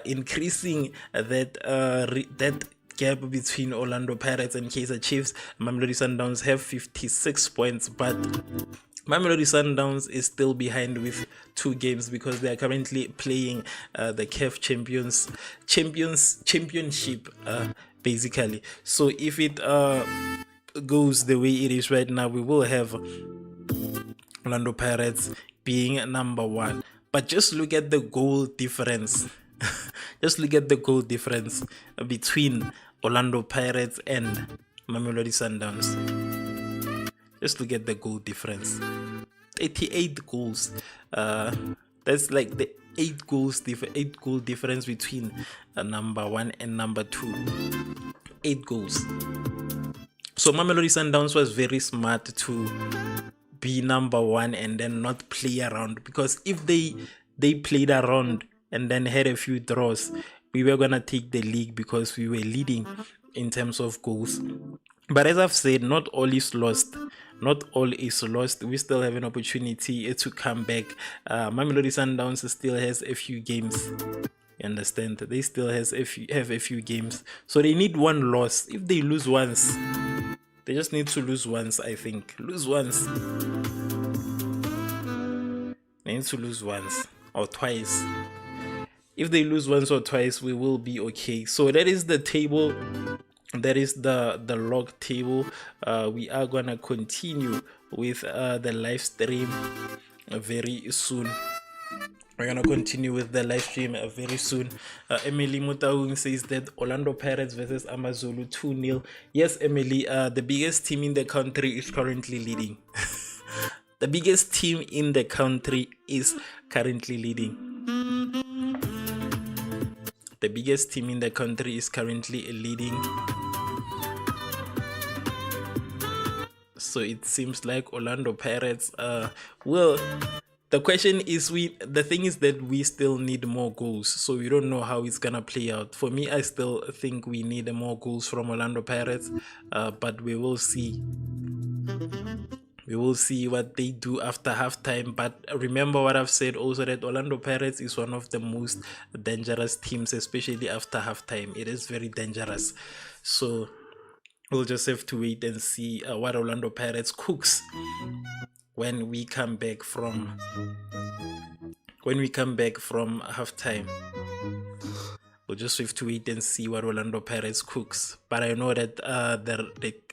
increasing that gap between Orlando Pirates and Kaizer Chiefs. Mamelodi Sundowns have 56 points, but Mamelodi Sundowns is still behind with 2 games because they are currently playing the CAF Championship. Basically, so if it goes the way it is right now, we will have Orlando Pirates being number 1. But just look at the goal difference. Just look at the goal difference between Orlando Pirates and Mamelodi Sundowns. Just look at the goal difference. 88 goals. That's like the 8 goal difference between number 1 and number 2. 8 goals. So Mamelodi Sundowns was very smart to be number 1 and then not play around, because if they played around and then had a few draws, we were gonna take the league because we were leading in terms of goals. But as I've said, not all is lost. We still have an opportunity to come back. Mamelodi Sundowns still has a few games. You understand? They still have a few games. So they need 1 loss. If they lose once, they just need to lose once, I think. Lose once. They need to lose once or twice. If they lose once or twice, we will be okay. So that is the table. That is the log table. We are gonna continue with the live stream very soon. Emily Mutaung says that Orlando Pirates versus AmaZulu 2-0. Yes, Emily, the biggest team in the country is currently leading. The biggest team in the country is currently leading. The biggest team in the country is currently leading. So it seems like Orlando Pirates will. The question is, the thing is that we still need more goals, so we don't know how it's gonna play out. For me, I still think we need more goals from Orlando Pirates, but we will see. We will see what they do after halftime. But remember what I've said also, that Orlando Pirates is one of the most dangerous teams, especially after halftime. It is very dangerous. So we'll just have to wait and see what Orlando Pirates cooks when we come back from halftime. we'll just have to wait and see what Orlando Pirates cooks. But I know that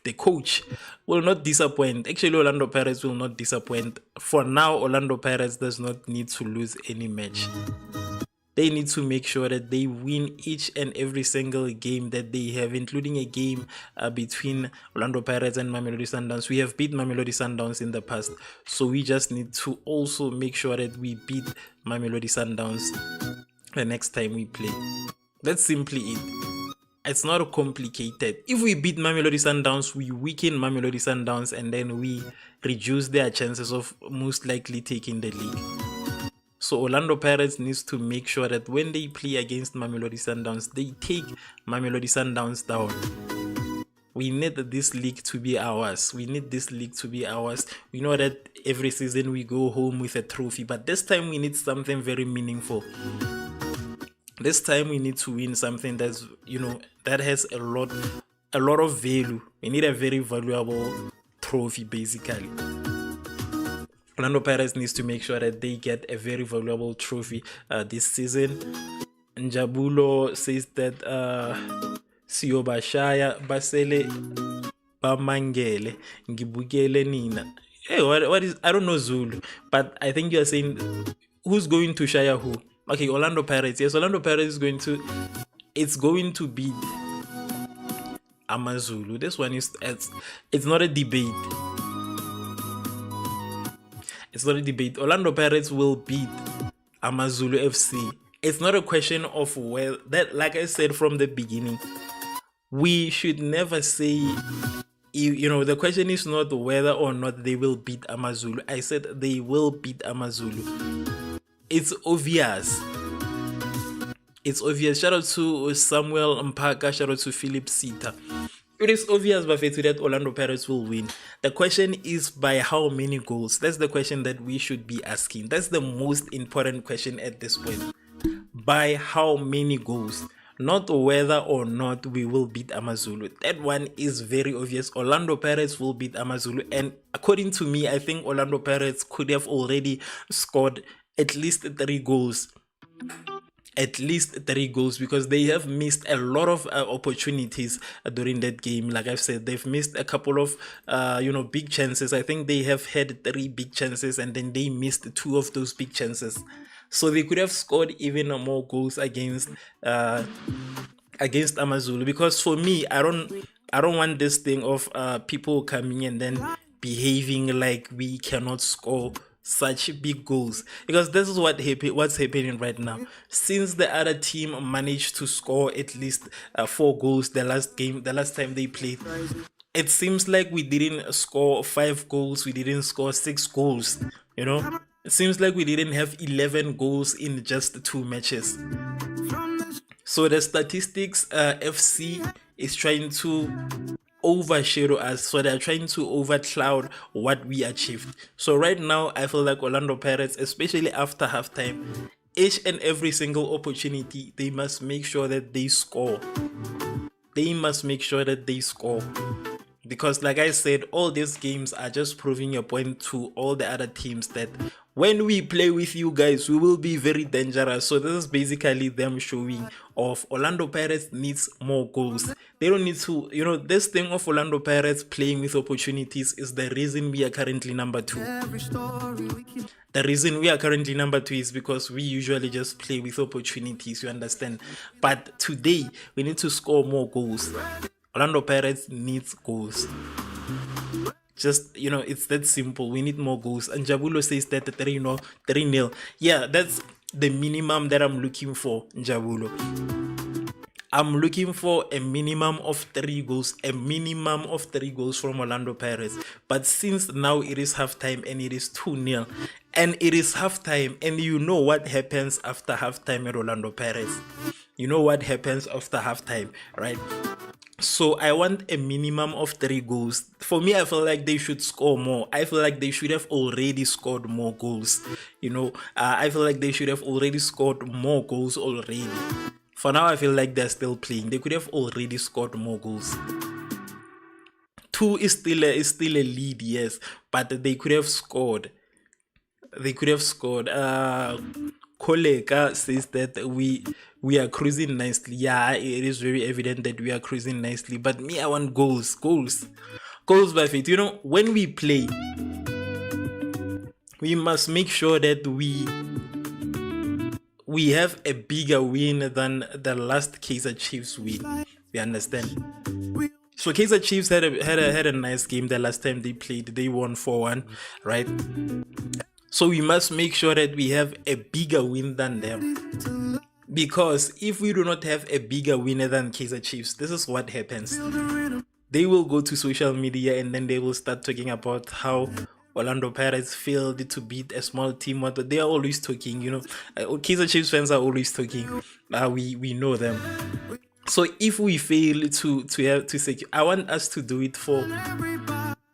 the coach will not disappoint. Actually, Orlando Pirates will not disappoint. For now, Orlando Pirates does not need to lose any match. They need to make sure that they win each and every single game that they have, including a game between Orlando Pirates and Mamelodi Sundowns. We have beat Mamelodi Sundowns in the past, so we just need to also make sure that we beat Mamelodi Sundowns the next time we play. That's simply it. It's not complicated. If we beat Mamelodi Sundowns, we weaken Mamelodi Sundowns, and then we reduce their chances of most likely taking the league. So Orlando Pirates needs to make sure that when they play against Mamelodi Sundowns, they take Mamelodi Sundowns down. We need this league to be ours. We need this league to be ours. We know that every season we go home with a trophy, but this time we need something very meaningful. This time we need to win something that's, that has a lot of value. We need a very valuable trophy, basically. Orlando Pirates needs to make sure that they get a very valuable trophy this season. Njabulo says that Siyobashaya basele bamangele ngibukele nina. Hey, what is, I don't know Zulu, but I think you are saying who's going to shire who? Okay, Orlando Pirates. Yes, Orlando Pirates is going to beat AmaZulu. This one it's not a debate. It's not a debate. Orlando Pirates will beat AmaZulu FC. It's not a question of whether, that, like I said from the beginning, we should never say, the question is not whether or not they will beat AmaZulu. I said they will beat AmaZulu. It's obvious. It's obvious. Shout out to Samuel Mpaka. Shout out to Philip Sita. It is obvious, Bafetu, that Orlando Pirates will win. The question is by how many goals? That's the question that we should be asking. That's the most important question at this point. By how many goals? Not whether or not we will beat AmaZulu. That one is very obvious. Orlando Pirates will beat AmaZulu. And according to me, I think Orlando Pirates could have already scored at least 3 goals. At least 3 goals, because they have missed a lot of opportunities during that game. Like I've said, they've missed a couple of big chances. I think they have had 3 big chances, and then they missed 2 of those big chances. So they could have scored even more goals against AmaZulu. Because for me, I don't want this thing of people coming and then behaving like we cannot score such big goals, because this is what's happening right now. Since the other team managed to score at least 4 goals the last time they played, it seems like we didn't score 5 goals, we didn't score 6 goals. It seems like we didn't have 11 goals in just 2 matches. So the statistics FC is trying to overshadow us, so they're trying to overcloud what we achieved. So right now I feel like Orlando Pirates, especially after halftime, each and every single opportunity, they must make sure that they score. They must make sure that they score, because like I said, all these games are just proving a point to all the other teams that when we play with you guys, we will be very dangerous. So this is basically them showing off. Orlando Pirates needs more goals. They don't need to, this thing of Orlando Pirates playing with opportunities is the reason we are currently number 2. The reason we are currently number 2 is because we usually just play with opportunities, you understand? But today, we need to score more goals. Orlando Pirates needs goals. Just, it's that simple. We need more goals. And Njabulo says that 3-0. Yeah, that's the minimum that I'm looking for, Njabulo. I'm looking for a minimum of 3 goals. A minimum of 3 goals from Orlando Pirates. But since now it is halftime and it is 2-0. And it is halftime. And you know what happens after halftime at Orlando Pirates. You know what happens after halftime, right? So I want a minimum of 3 goals. For me, I feel like they should score more. I feel like they should have already scored more goals. I feel like they should have already scored more goals already. For now, I feel like they're still playing. They could have already scored more goals. 2 is still a lead, yes, but they could have scored. They could have scored. Koleka says that we are cruising nicely. Yeah, it is very evident that we are cruising nicely. But me, I want goals, goals by faith. You know, when we play, we must make sure that we have a bigger win than the last Kaizer Chiefs win. You understand? So Kaizer Chiefs had a nice game the last time they played. They won 4-1, right? So we must make sure that we have a bigger win than them. Because if we do not have a bigger winner than Kaizer Chiefs, this is what happens. They will go to social media and then they will start talking about how Orlando Pirates failed to beat a small team. But they are always talking, you know. Kaizer Chiefs fans are always talking. We know them. So if we fail to secure, I want us to do it for,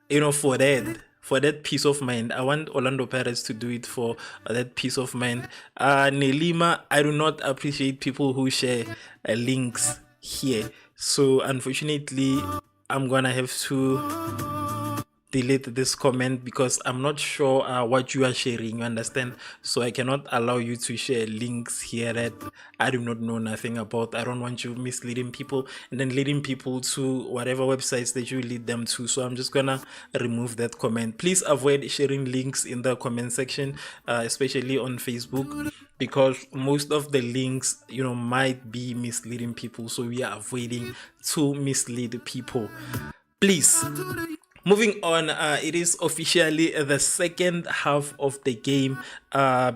you know, for that peace of mind. I want Orlando Pirates to do it for that peace of mind. Nelima, I do not appreciate people who share links here. So unfortunately, I'm gonna have to delete this comment because I'm not sure what you are sharing, you understand? So I cannot allow you to share links here that I do not know nothing about. I don't want you misleading people and then leading people to whatever websites that you lead them to. So I'm just gonna remove that comment. Please avoid sharing links in the comment section, especially on Facebook, because most of the links, you know, might be misleading people. So we are avoiding to mislead people, please. Moving on, it is officially the second half of the game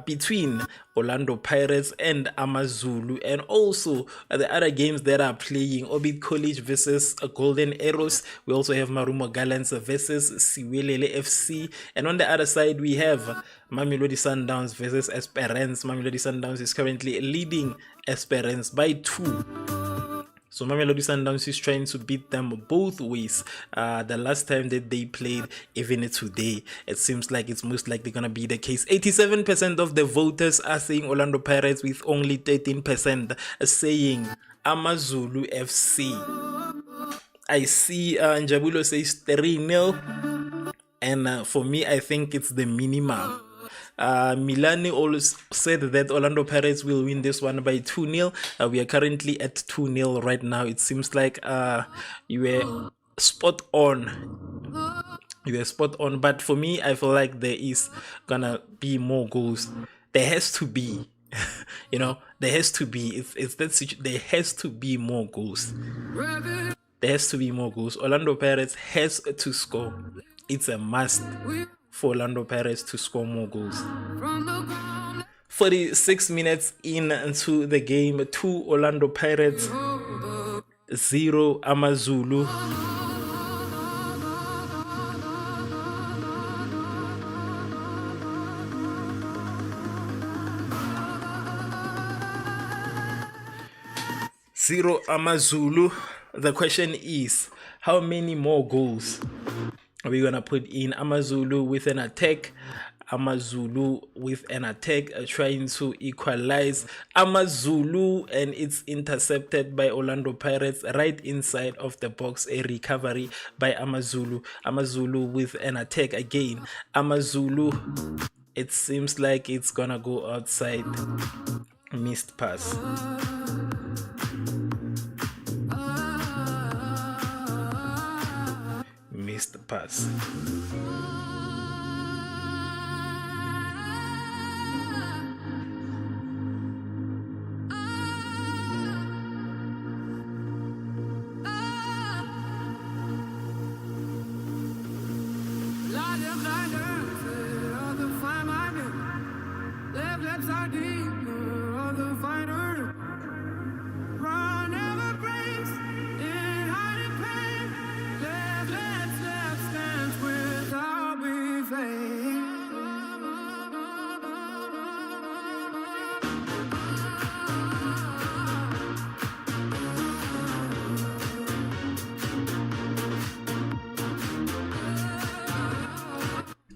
between Orlando Pirates and AmaZulu, and also the other games that are playing: Orbit College versus Golden Arrows. We also have Marumo Gallants versus Siwelele FC, and on the other side we have Mamelodi Sundowns versus Esperance. Mamelodi Sundowns is currently leading Esperance by 2. So Mamelodi Sundowns is trying to beat them both ways. The last time that they played, even today, it seems like it's most likely gonna be the case. 87% of the voters are saying Orlando Pirates, with only 13% saying AmaZulu FC. I see Njabulo says 3-0, and for me, I think it's the minimum. Milani always said that Orlando Pirates will win this one by 2-0. We are currently at 2-0 right now. It seems like you were spot on. You were spot on. But for me, I feel like there is gonna be more goals. There has to be. You know, there has to be. It's that there has to be more goals. There has to be more goals. Orlando Pirates has to score. It's a must for Orlando Pirates to score more goals. 46 minutes into the game, 2 Orlando Pirates, 0 AmaZulu. Zero AmaZulu. The question is, how many more goals are we gonna put in? AmaZulu with an attack. AmaZulu with an attack, trying to equalize. AmaZulu, and it's intercepted by Orlando Pirates right inside of the box. A recovery by AmaZulu. AmaZulu with an attack again. AmaZulu, it seems like it's gonna go outside. Missed pass. Missed the pass.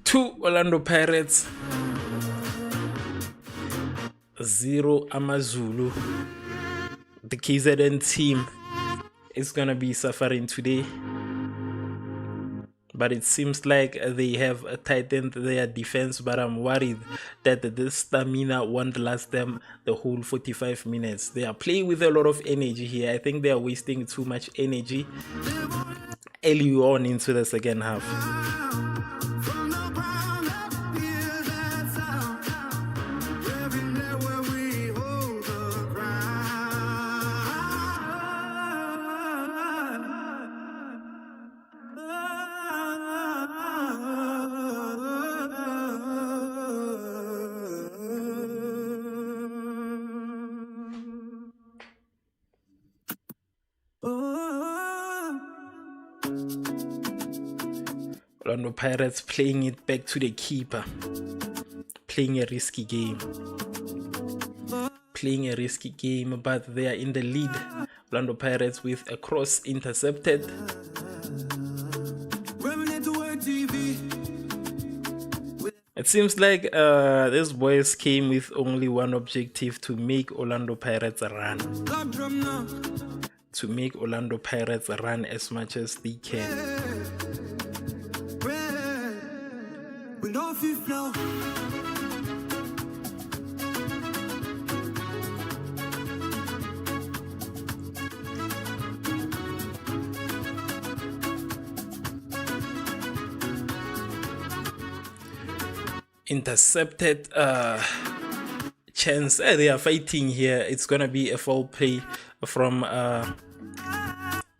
Two Orlando Pirates, 0 AmaZulu. The KZN team is gonna be suffering today. but it seems like they have tightened their defense, but I'm worried that this stamina won't last them the whole 45 minutes. They are playing with a lot of energy here. I think they are wasting too much energy early on into the second half. Orlando Pirates playing it back to the keeper, playing a risky game, but they are in the lead. Orlando Pirates with a cross intercepted. It seems like these boys came with only one objective: to make Orlando Pirates run. To make Orlando Pirates run as much as they can. Intercepted chance. They are fighting here. It's gonna be a foul play from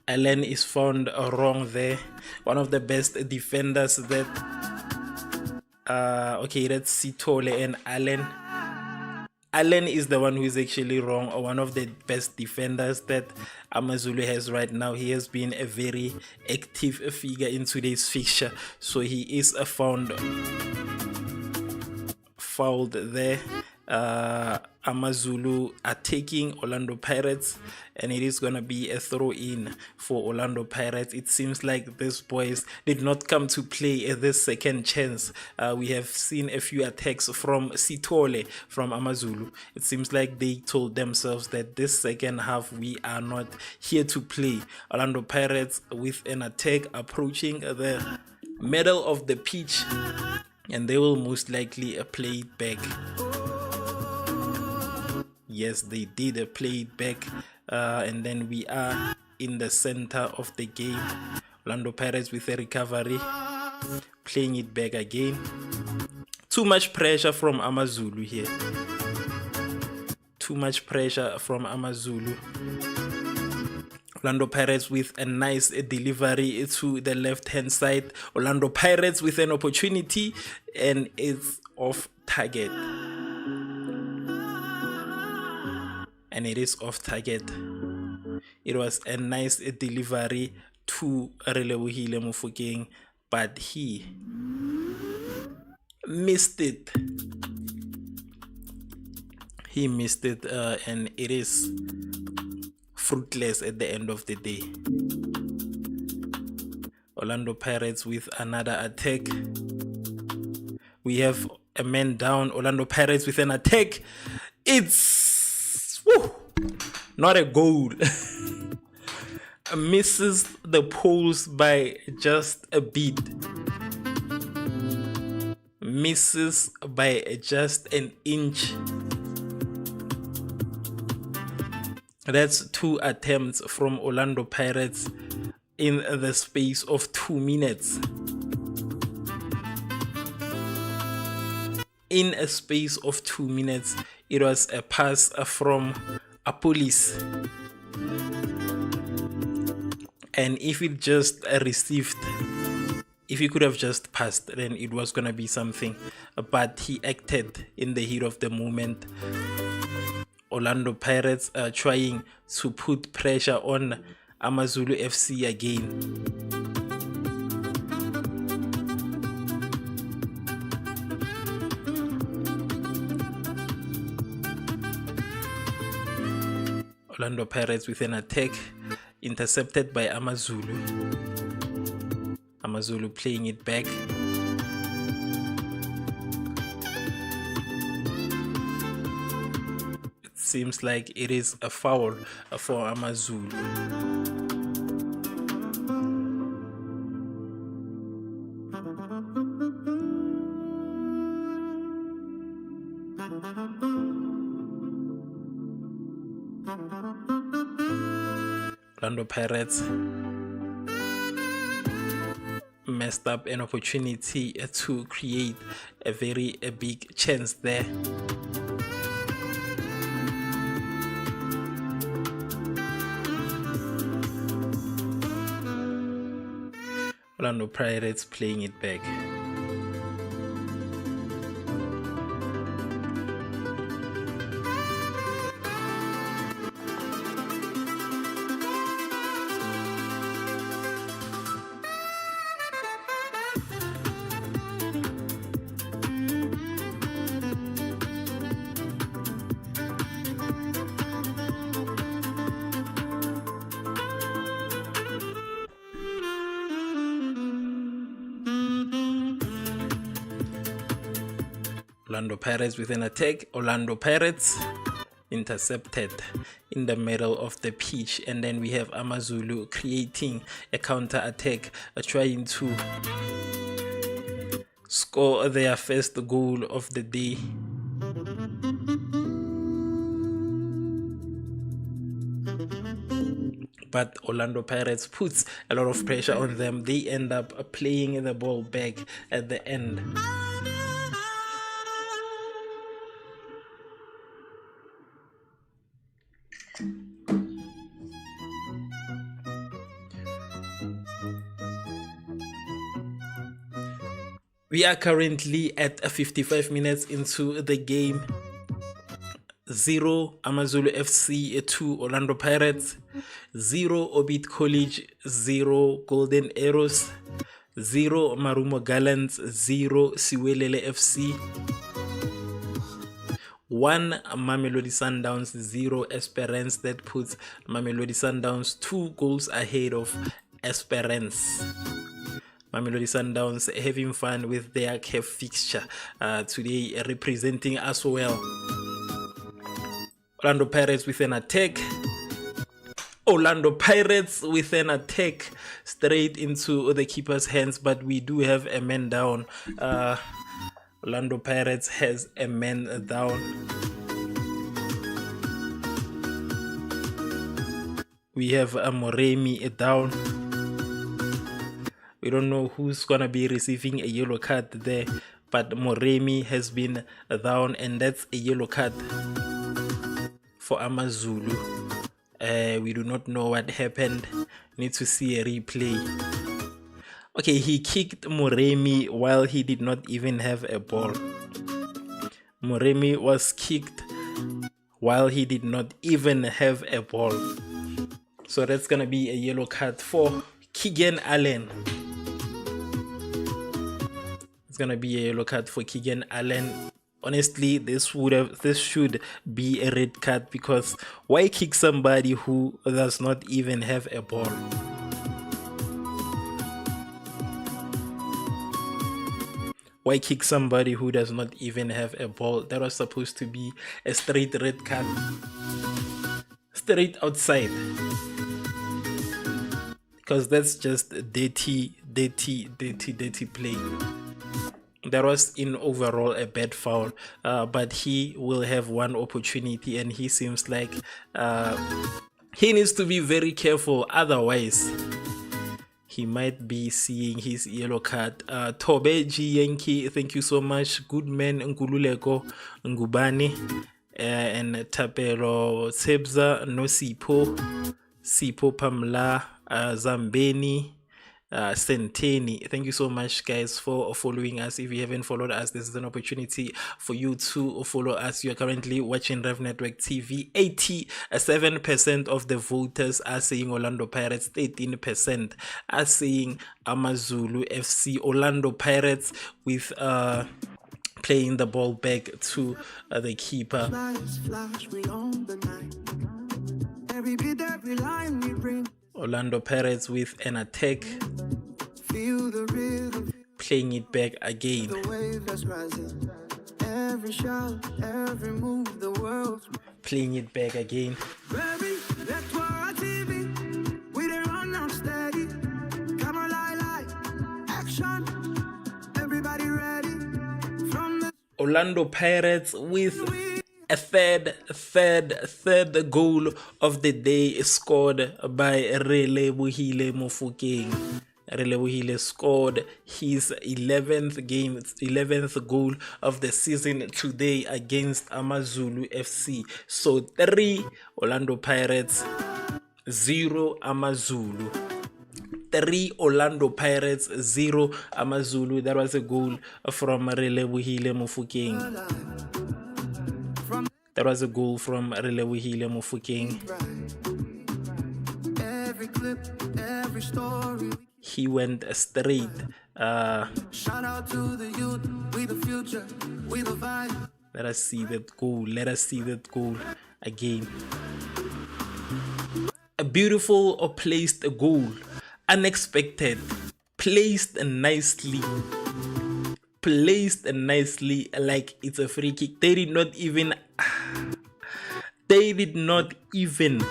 Allen is found wrong there. One of the best defenders that okay, that's Sithole and Allen. Allen is the one who is actually wrong, or one of the best defenders that AmaZulu has right now. He has been a very active figure in today's fixture, so he is fouled there. AmaZulu are taking Orlando Pirates, and it is going to be a throw-in for Orlando Pirates. It seems like these boys did not come to play at this second chance. We have seen a few attacks from Sithole from AmaZulu. It seems like they told themselves that this second half we are not here to play. Orlando Pirates with an attack approaching the middle of the pitch, and they will most likely play it back. Yes, they did play it back, and then we are in the center of the game. Orlando Pirates with a recovery, playing it back again. Too much pressure from AmaZulu here. Too much pressure from AmaZulu. Orlando Pirates with a nice delivery to the left-hand side. Orlando Pirates with an opportunity, and it's off target. And it is off target. It was a nice delivery to Relebohile Mofokeng, but he missed it. He missed it, and it is fruitless at the end of the day. Orlando Pirates with another attack. We have a man down. Orlando Pirates with an attack. It's not a goal. Misses the post by just a bit. Misses by just an inch. That's 2 attempts from Orlando Pirates in the space of 2 minutes. In a space of 2 minutes, it was a pass from Apolis. And if it just received, if he could have just passed, then it was going to be something. But he acted in the heat of the moment. Orlando Pirates are trying to put pressure on AmaZulu FC again. Orlando Pirates with an attack, intercepted by AmaZulu. AmaZulu playing it back. It seems like it is a foul for AmaZulu. Orlando Pirates messed up an opportunity to create a very big chance there. Orlando Pirates playing it back. Orlando Pirates with an attack. Orlando Pirates intercepted in the middle of the pitch, and then we have AmaZulu creating a counter attack, trying to score their first goal of the day. But Orlando Pirates puts a lot of pressure on them. They end up playing the ball back at the end. We are currently at 55 minutes into the game. 0 AmaZulu FC, 2 Orlando Pirates, 0 Orbit College, 0 Golden Arrows, 0 Marumo Gallants, 0 Siwelele FC, 1 Mamelodi Sundowns, 0 Esperance. That puts Mamelodi Sundowns 2 goals ahead of Esperance. Mamelodi Sundowns having fun with their CAF fixture today, representing us well. Orlando Pirates with an attack. Orlando Pirates with an attack straight into the keeper's hands, but we do have a man down. Orlando Pirates has a man down. We have a Moremi down. We don't know who's gonna be receiving a yellow card there, but Moremi has been down, and that's a yellow card for AmaZulu. We do not know what happened. Need to see a replay. Okay, he kicked Moremi while he did not even have a ball. Moremi was kicked while he did not even have a ball. So that's gonna be a yellow card for Keegan Allen. It's gonna be a yellow card for Keegan Allen. Honestly, this should be a red card, because why kick somebody who does not even have a ball? Why kick somebody who does not even have a ball? That was supposed to be a straight red card. Straight outside. Because that's just dirty play. That was in overall a bad foul, but he will have one opportunity, and he seems like he needs to be very careful, otherwise he might be seeing his yellow card. Tobe G Yankee, thank you so much. Goodman Nkululeko Ngubani, and Tapelo Sebza Nosipo Sipo Pamla Zambeni Centeni. Thank you so much, guys, for following us. If you haven't followed us, this is an opportunity for you to follow us. You are currently watching Rev Network TV. 87% of the voters are saying Orlando Pirates, 13% are saying AmaZulu FC. Orlando Pirates with playing the ball back to the keeper. Orlando Pirates with an attack, playing it back again. Playing it back again. Orlando Pirates with a third goal of the day scored by Relebohile Mofokeng. Relebohile scored his 11th goal of the season today against AmaZulu FC. So 3 Orlando Pirates, 0 AmaZulu. 3 Orlando Pirates, 0 AmaZulu. That was a goal from Relebohile Mofokeng. That was a goal from Relebohile Mofokeng. He went straight. Shout out to the youth, we the future, we the vibe. Let us see that goal. Let us see that goal again. A beautiful or placed goal. Unexpected. Placed nicely, like it's a free kick. They did not even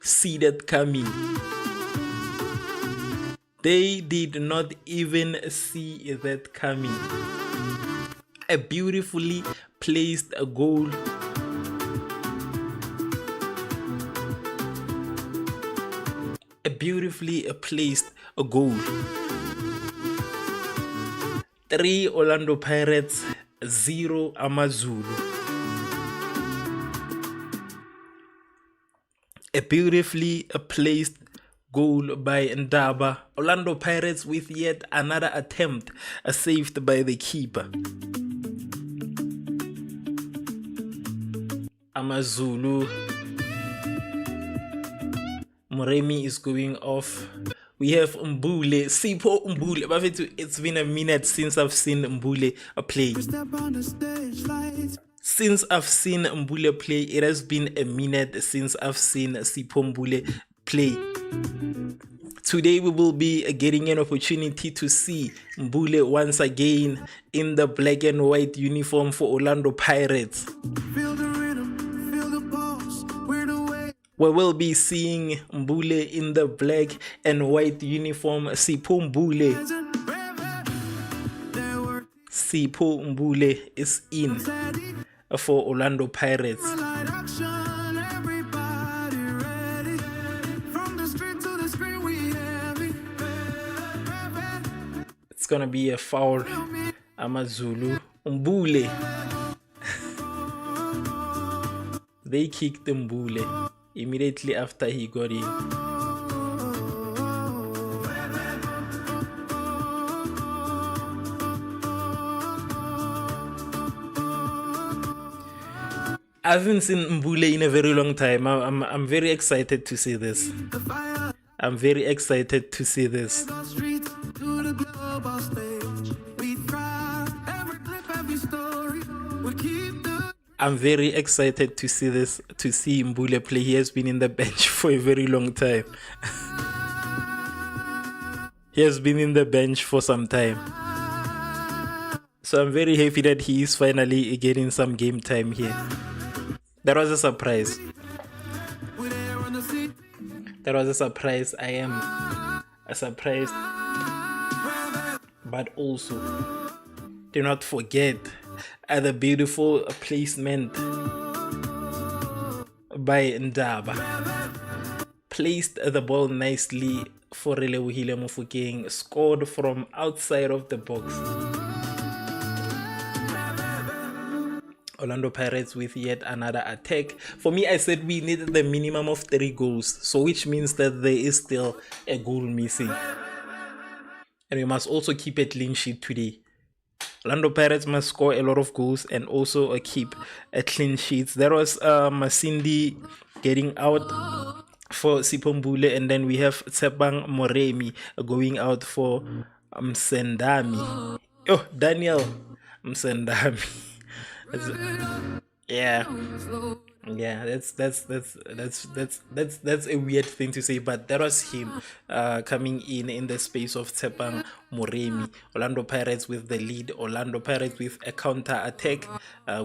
see that coming. They did not even see that coming. A beautifully placed goal. A beautifully placed goal. 3 Orlando Pirates, 0 AmaZulu. A beautifully placed goal by Ndaba. Orlando Pirates with yet another attempt saved by the keeper. AmaZulu. Moremi is going off. We have Mbule, Sipho Mbule. It's been a minute since I've seen Mbule play. Since I've seen Mbule play, it has been a minute since I've seen Sipho Mbule play. Today we will be getting an opportunity to see Mbule once again in the black and white uniform for Orlando Pirates. We will be seeing Mbule in the black and white uniform. Sipho Mbule is in for Orlando Pirates. It's gonna be a foul. AmaZulu. Mbule. They kicked Mbule immediately after he got in. I haven't seen Mbule in a very long time. I'm very excited to see this. I'm very excited to see this. I'm very excited to see this, to see Mbule play. He has been in the bench for a very long time. He has been in the bench for some time. So I'm very happy that he is finally getting some game time here. That was a surprise. That was a surprise. I am surprised. But also, do not forget the beautiful placement by Ndaba. Placed the ball nicely for Relebohile Mofokeng. Scored from outside of the box. Orlando Pirates with yet another attack. For me, I said we needed the minimum of 3 goals. So which means that there is still a goal missing. And we must also keep a clean sheet today. Orlando Pirates must score a lot of goals and also keep a clean sheet. There was Masindi getting out for Sipho Mbule, and then we have Tsepang Moremi going out for Msendami. Oh, Daniel Msendami. Yeah, that's a weird thing to say, but that was him coming in the space of Tsepang Moremi. Orlando Pirates with the lead. Orlando Pirates with a counter attack.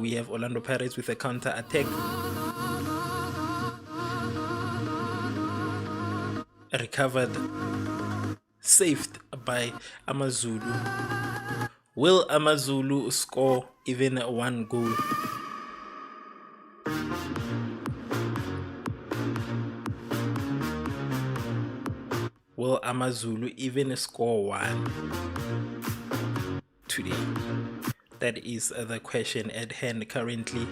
We have Orlando Pirates with a counter attack. Recovered, saved by AmaZulu. Will AmaZulu score even one goal? Will AmaZulu even score one today? That is the question at hand currently.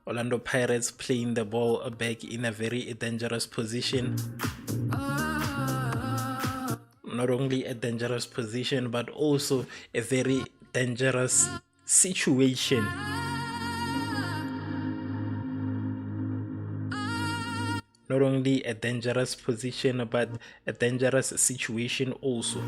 Orlando Pirates playing the ball back in a very dangerous position. Not only a dangerous position, but also a very dangerous situation. Not only a dangerous position, but a dangerous situation also.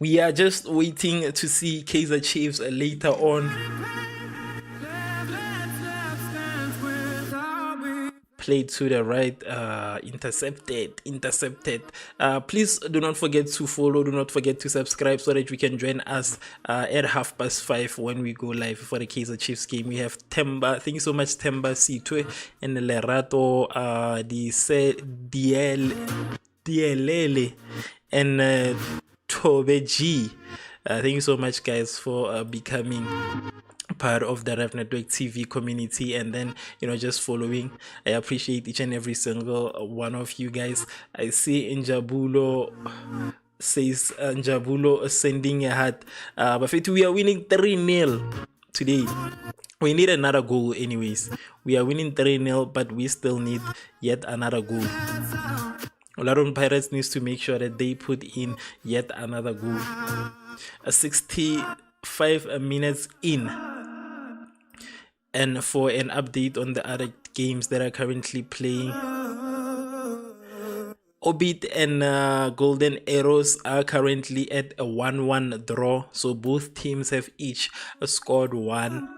We are just waiting to see Kaizer Chiefs later on played to the right, intercepted. Please do not forget to follow, do not forget to subscribe so that you can join us at 5:30 when we go live for the Kaizer Chiefs game. We have Temba, thank you so much Temba Sitwe and Lerato Dielele and Tobe G. Thank you so much guys for becoming part of the Rev Network TV community, and then just following. I appreciate each and every single one of you guys. I see Njabulo says Njabulo sending a hat, but we are winning 3-0 today. We need another goal anyways. We are winning 3-0, but we still need yet another goal. Orlando Pirates needs to make sure that they put in yet another goal. 65 minutes in. And for an update on the other games that are currently playing, Orbit and Golden Arrows are currently at a 1-1 draw. So both teams have each scored one.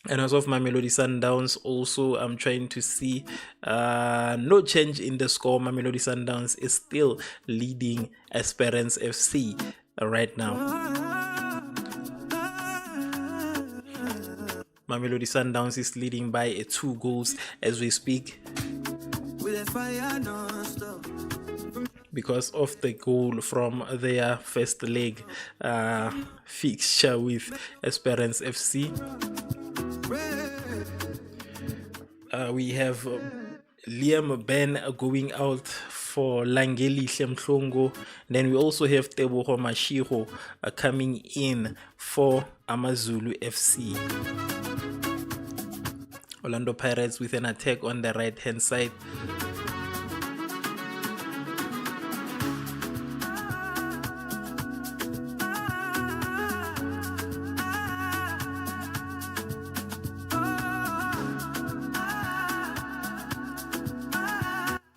And as of Mamelodi Sundowns, also I'm trying to see no change in the score. Mamelodi Sundowns is still leading Esperance FC right now. Mamelodi Sundowns is leading by 2 goals as we speak, because of the goal from their first leg fixture with Esperance FC. We have Liam Ben going out for Langeli Mhlongo. Then we also have Teboho Mashiro coming in for AmaZulu FC. Orlando Pirates with an attack on the right hand side.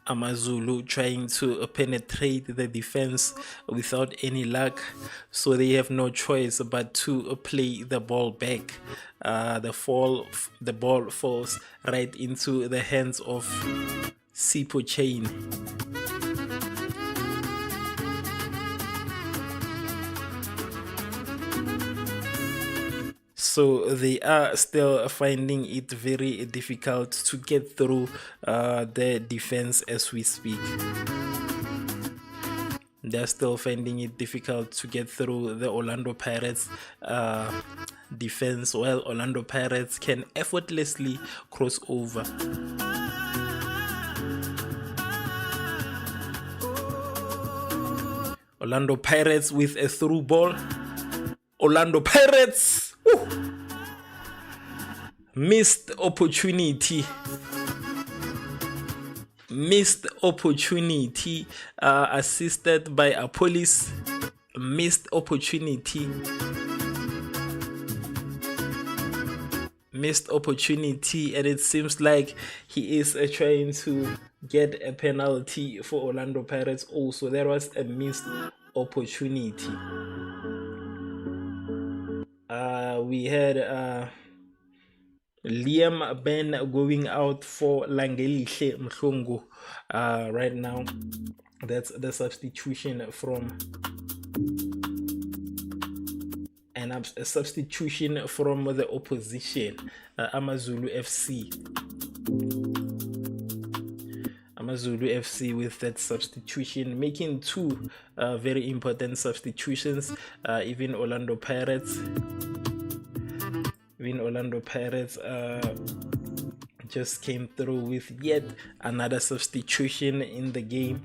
AmaZulu trying to penetrate the defense without any luck, so they have no choice but to play the ball back. The ball falls right into the hands of Sipo Chain. So they are still finding it very difficult to get through the defense as we speak. They're still finding it difficult to get through the Orlando Pirates defense, while Orlando Pirates can effortlessly cross over. Orlando Pirates with a through ball. Orlando Pirates! Woo! Missed opportunity, assisted by a police. Missed opportunity, and it seems like he is trying to get a penalty for Orlando Pirates also. There was a missed opportunity. We had Liam Ben going out for Langelihle Mhlongo right now. That's the substitution from and a substitution from the opposition, AmaZulu FC. AmaZulu FC with that substitution, making two very important substitutions. Even Orlando Pirates just came through with yet another substitution in the game.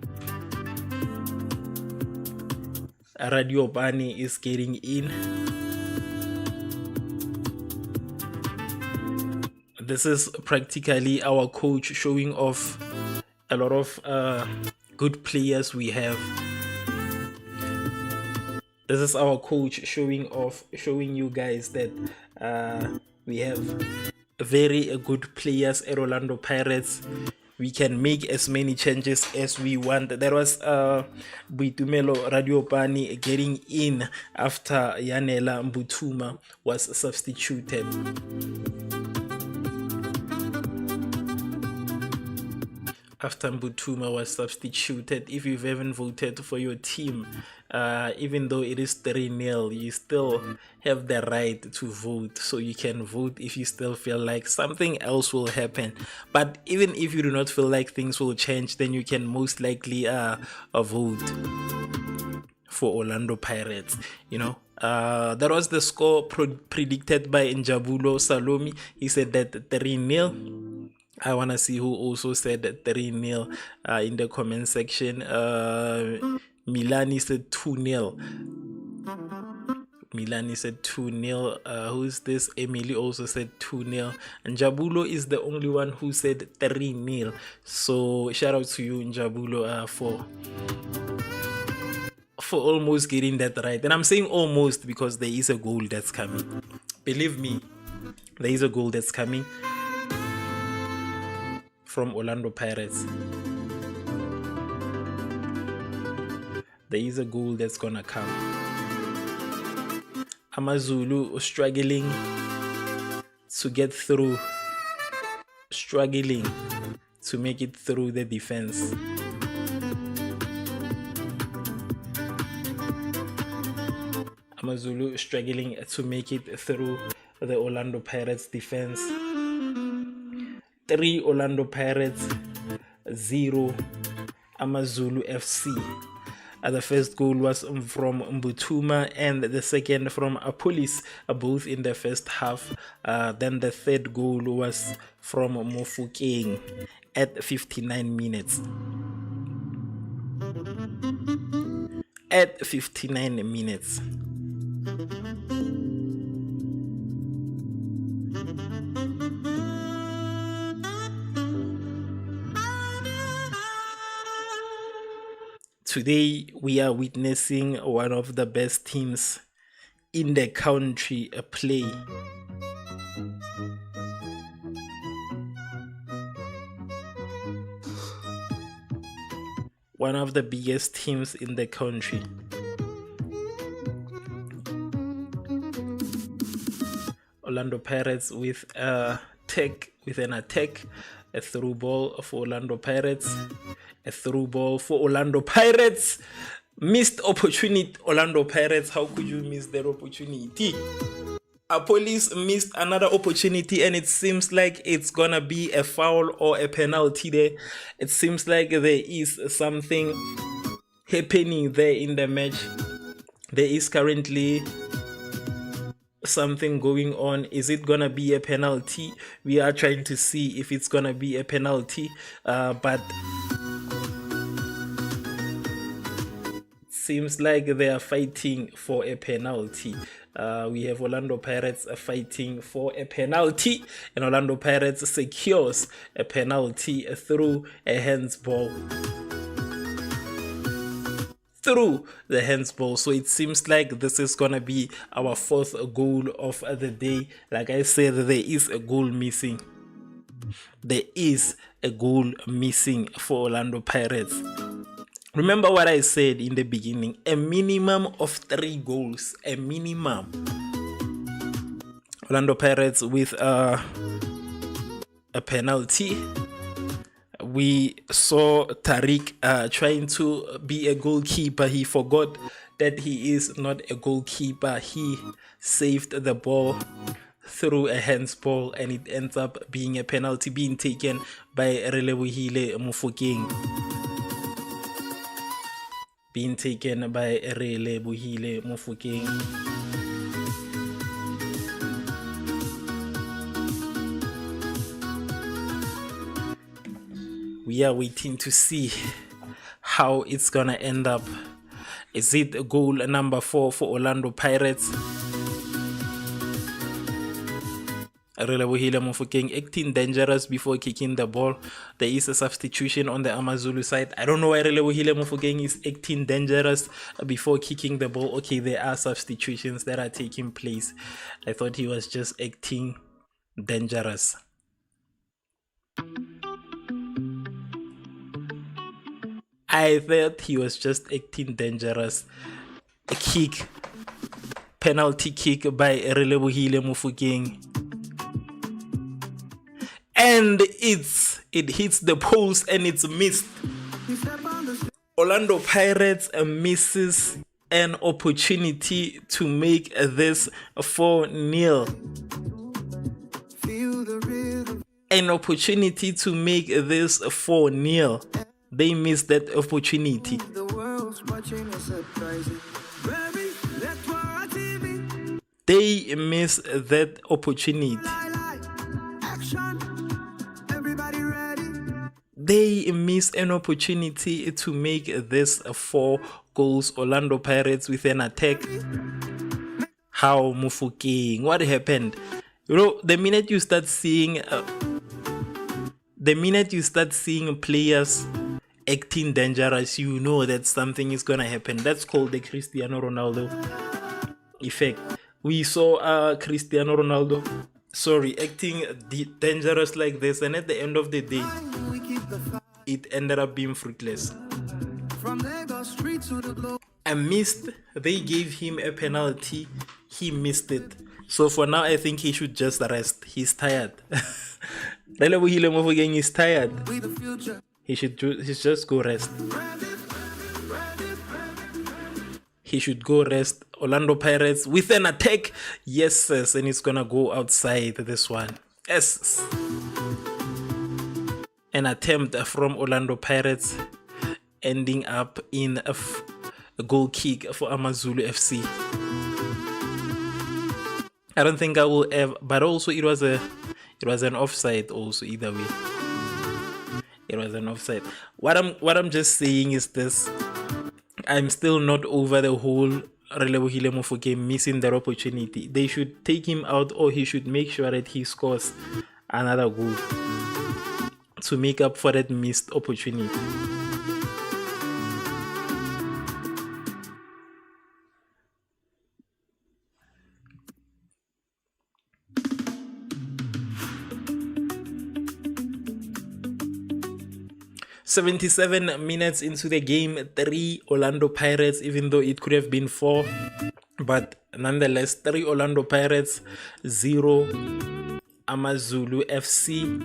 Radio Bani is getting in. This is practically our coach showing off a lot of good players we have. This is our coach showing you guys that we have very good players at Orlando Pirates. We can make as many changes as we want. There was Buitumelo Radiopani getting in after Yanela Mbutuma was substituted. After Mbutuma was substituted, if you haven't voted for your team, even though it is 3-0, you still have the right to vote. So you can vote if you still feel like something else will happen. But even if you do not feel like things will change, then you can most likely vote for Orlando Pirates. You know, that was the score predicted by Njabulo Salomi. He said that 3-0. I want to see who also said 3-0 in the comment section. Milani said 2-0. Milani said 2-0. Who's this? Emily also said 2-0. And Njabulo is the only one who said 3-0. So shout out to you, Njabulo, for almost getting that right. And I'm saying almost because there is a goal that's coming. Believe me, there is a goal that's coming from Orlando Pirates. There is a goal that's gonna come. AmaZulu struggling to get through, struggling to make it through the defense. AmaZulu struggling to make it through the Orlando Pirates defense. 3 Orlando Pirates, 0 AmaZulu FC. The first goal was from Mbutuma and the second from Apolis, both in the first half. Then the third goal was from Mofokeng at 59 minutes. At 59 minutes. Today, we are witnessing one of the best teams in the country play. One of the biggest teams in the country. Orlando Pirates with an attack, a through ball for Orlando Pirates. A through ball for Orlando Pirates. Missed opportunity, Orlando Pirates. How could you miss that opportunity? Police missed another opportunity, and it seems like it's gonna be a foul or a penalty there. It seems like there is something happening there in the match. There is currently something going on. Is it gonna be a penalty? We are trying to see if it's gonna be a penalty, but seems like they are fighting for a penalty. We have Orlando Pirates fighting for a penalty, and Orlando Pirates secures a penalty through a handsball. Through the handsball. So it seems like this is gonna be our fourth goal of the day. Like I said, there is a goal missing. There is a goal missing for Orlando Pirates. Remember what I said in the beginning, a minimum of 3 goals, a minimum. Orlando Pirates with a penalty. We saw Tariq trying to be a goalkeeper. He forgot that he is not a goalkeeper. He saved the ball through a handsball, and it ends up being a penalty being taken by Relebohile Mofokeng. Being taken by Relebohile Mofokeng. We are waiting to see how it's gonna end up. Is it goal number 4 for Orlando Pirates? Relebohile Mofokeng acting dangerous before kicking the ball. There is a substitution on the AmaZulu side. I don't know why Relebohile Mofokeng is acting dangerous before kicking the ball. Okay, there are substitutions that are taking place. I thought he was just acting dangerous. I thought he was just acting dangerous. A kick, penalty kick by Relebohile Mofokeng. And it hits the post and it's missed. Orlando Pirates misses an opportunity to make this 4-0. An opportunity to make this 4-0. They missed that opportunity. They missed that opportunity. They missed an opportunity to make this 4 goals. Orlando Pirates with an attack. How Mofokeng? What happened? You know, the minute you start seeing players acting dangerous, you know that something is gonna happen. That's called the Cristiano Ronaldo effect. We saw Cristiano Ronaldo acting dangerous like this, and at the end of the day it ended up being fruitless. They gave him a penalty, he missed it. So for now I think he should just rest. He's tired. Relebohile Mofokeng is tired. He should just go rest. He should go rest. Orlando Pirates with an attack. Yes, and it's gonna go outside this one. Yes. An attempt from Orlando Pirates ending up in a goal kick for AmaZulu FC. I don't think I will ever, but also it was an offside also, either way. It was an offside. What I'm just saying is this. I'm still not over the whole Relebohile Mofokeng missing that opportunity. They should take him out, or he should make sure that he scores another goal to make up for that missed opportunity. "77 minutes into the game, 3 Orlando Pirates, even though it could have been 4, but nonetheless 3 Orlando Pirates, 0 AmaZulu FC,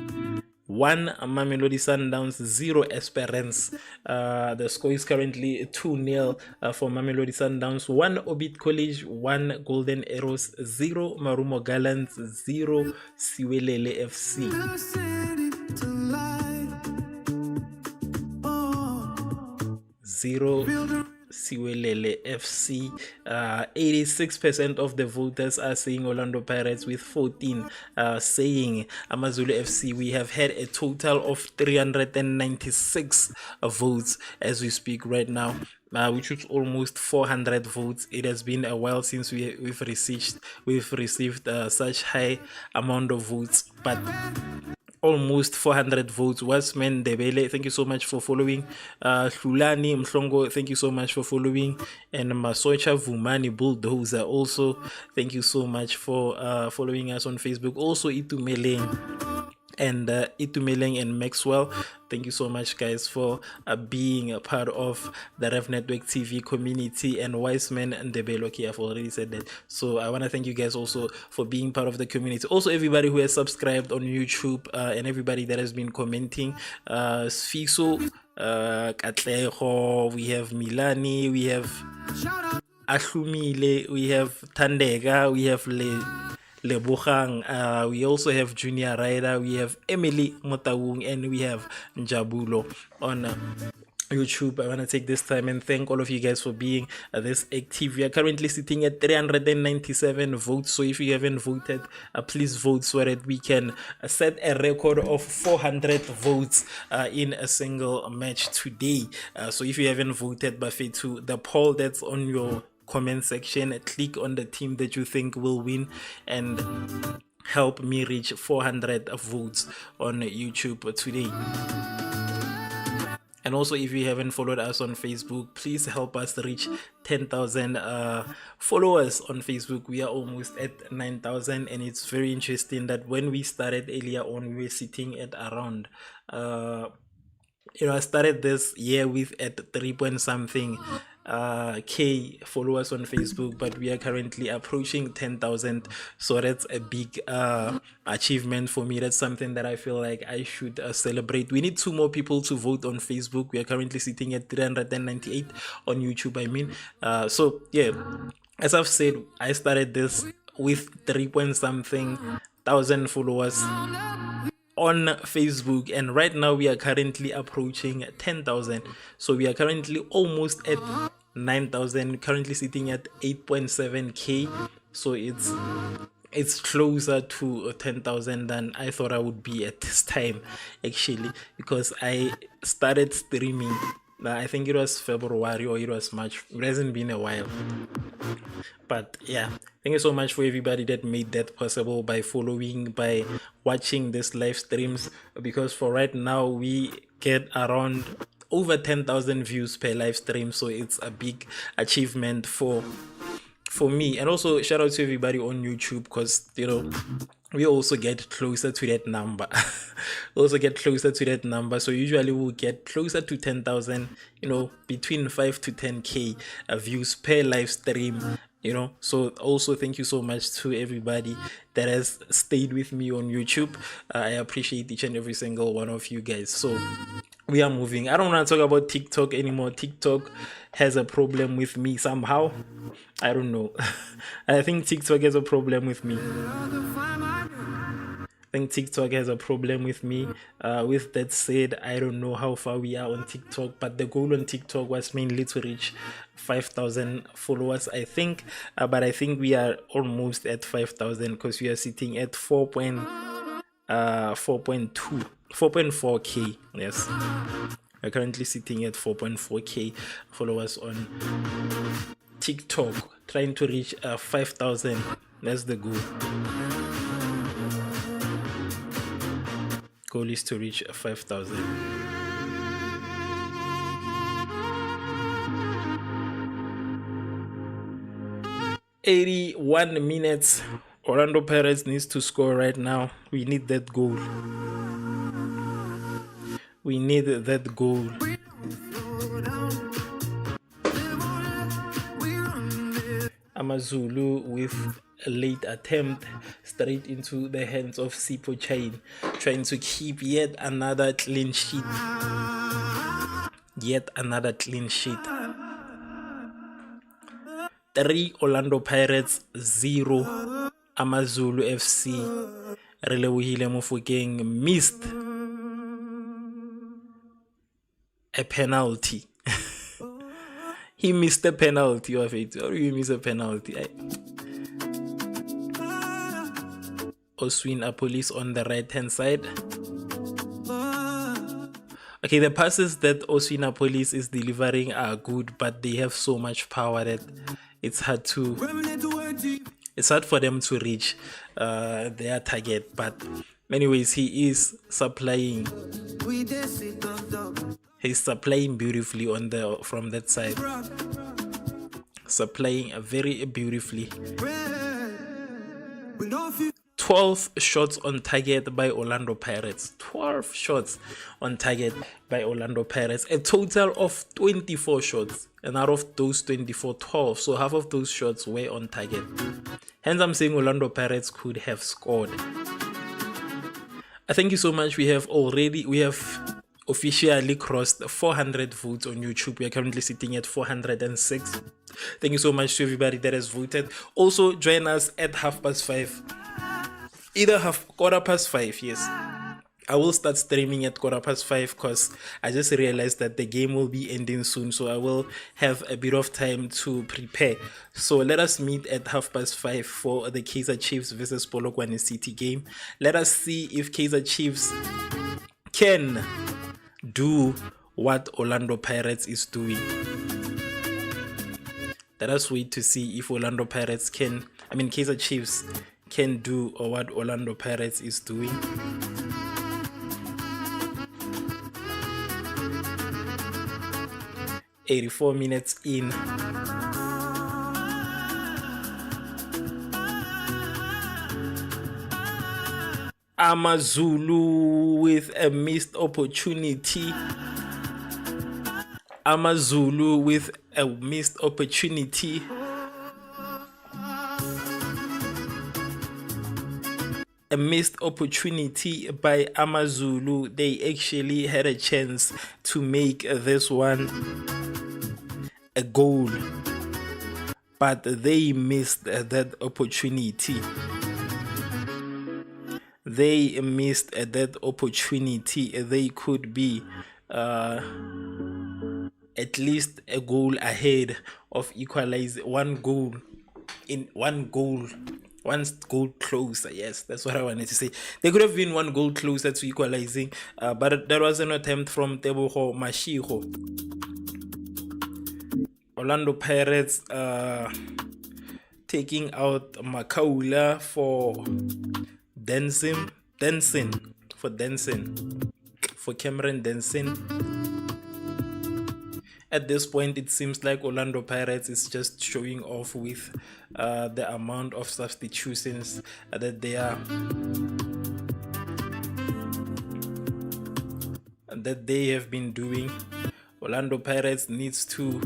1 Mamelodi Sundowns, 0 Esperance. The score is currently 2-0 for Mamelodi Sundowns, 1 Obit College, 1 Golden Arrows, 0 Marumo Gallants, 0 Siwelele FC. Zero Siwelele FC. 86% of the voters are saying Orlando Pirates, with 14 saying AmaZulu FC. We have had a total of 396 votes as we speak right now, which is almost 400 votes. It has been a while since we've received such high amount of votes, but almost 400 votes. Wasman Debele, thank you so much for following. Hlulani Mhlongo, thank you so much for following. And Masocha Vumani Bulldozer, also thank you so much for following us on Facebook. Also Itumeleng and Itumeleng and Maxwell. Thank you so much, guys, for being a part of the Rev Network TV community. And Wiseman and Debelo, okay, I've already said that. So I want to thank you guys also for being part of the community. Also, everybody who has subscribed on YouTube and everybody that has been commenting. Sfiso, Katleho, we have Milani, we have Ahlumile, we have Tandega, we have Lebogang, we also have Junior Rider, we have Emily Motawung, and we have Njabulo on YouTube. I want to take this time and thank all of you guys for being this active. We are currently sitting at 397 votes, so if you haven't voted, please vote so that we can set a record of 400 votes in a single match today. So if you haven't voted, Buffet, to the poll that's on your comment section, click on the team that you think will win and help me reach 400 votes on YouTube today. And also, if you haven't followed us on Facebook, please help us reach 10,000 followers on Facebook. We are almost at 9,000, and it's very interesting that when we started earlier on, we were sitting at around I started this year with at 3 point something K followers on Facebook, but we are currently approaching 10,000. So that's a big achievement for me. That's something that I feel like I should celebrate. We need 2 more people to vote on Facebook. We are currently sitting at 398 on YouTube, I mean. So yeah, as I've said, I started this with 3 point something thousand followers on Facebook, and right now we are currently approaching 10,000. So we are currently almost at 9,000, currently sitting at 8.7k. So it's closer to 10,000 than I thought I would be at this time, actually, because I started streaming, I think it was February or it was March. It hasn't been a while. But yeah, thank you so much for everybody that made that possible by following, by watching this live streams, because for right now we get around over 10,000 views per live stream. So it's a big achievement for me. And also shout out to everybody on YouTube, because we also get closer to that number. So usually we'll get closer to 10,000, between 5 to 10k views per live stream. So also thank you so much to everybody that has stayed with me on YouTube. I appreciate each and every single one of you guys. So we are moving. I don't want to talk about TikTok anymore. TikTok has a problem with me somehow. I don't know. I think TikTok has a problem with me. With that said, I don't know how far we are on TikTok, but the goal on TikTok was mainly to reach 5,000 followers, I think. But I think we are almost at 5,000, because we are sitting at 4.4k. Yes, we're currently sitting at 4.4k followers on TikTok, trying to reach 5,000. That's the goal. Goal is to reach 5,000. "81 minutes. Orlando Pirates needs to score right now. We need that goal. AmaZulu with a late attempt straight into the hands of Sipo Chain, trying to keep yet another clean sheet. 3 Orlando Pirates, 0 AmaZulu FC. Relebohile Mofokeng missed a penalty. He missed a penalty. Or you miss a penalty? Oswin Police on the right hand side. Okay, the passes that Oswin Police is delivering are good, but they have so much power that it's hard for them to reach their target. But anyways, he is supplying. He's supplying beautifully from that side. Supplying very beautifully. 12 shots on target by Orlando Pirates. 12 shots on target by Orlando Pirates. A total of 24 shots. And out of those 24, 12. So half of those shots were on target. Hence, I'm saying Orlando Pirates could have scored. Thank you so much. We have officially crossed 400 votes on YouTube. We are currently sitting at 406. Thank you so much to everybody that has voted. Also, join us at 5:30. Either 5:15, yes. I will start streaming at 5:15 because I just realized that the game will be ending soon, so I will have a bit of time to prepare. So let us meet at 5:30 for the Kaizer Chiefs versus Polokwane City game. Let us see if Kaizer Chiefs can do what Orlando Pirates is doing. Let us wait to see if Kaizer Chiefs can do what Orlando Pirates is doing. "84 minutes in. AmaZulu with a missed opportunity. AmaZulu with a missed opportunity. A missed opportunity by AmaZulu. They actually had a chance to make this one a goal, but they missed that opportunity. They missed that opportunity. They could be at least a goal ahead of equalizing. One goal closer. Yes, that's what I wanted to say. They could have been one goal closer to equalizing, but there was an attempt from Teboho Mashiho. Orlando Pirates taking out Makaula for Cameron Denson. At this point, it seems like Orlando Pirates is just showing off with the amount of substitutions that they have been doing. Orlando Pirates needs to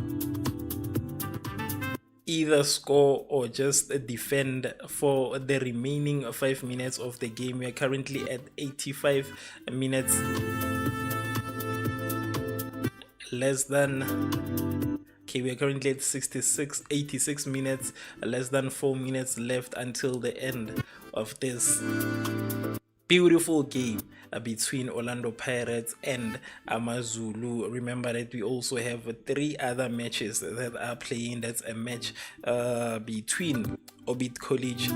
either score or just defend for the remaining 5 minutes of the game. We are currently at 85 minutes. We are currently at 86 minutes, less than 4 minutes left until the end of this beautiful game between Orlando Pirates and AmaZulu. Remember that we also have 3 other matches that are playing. That's a match between Orbit College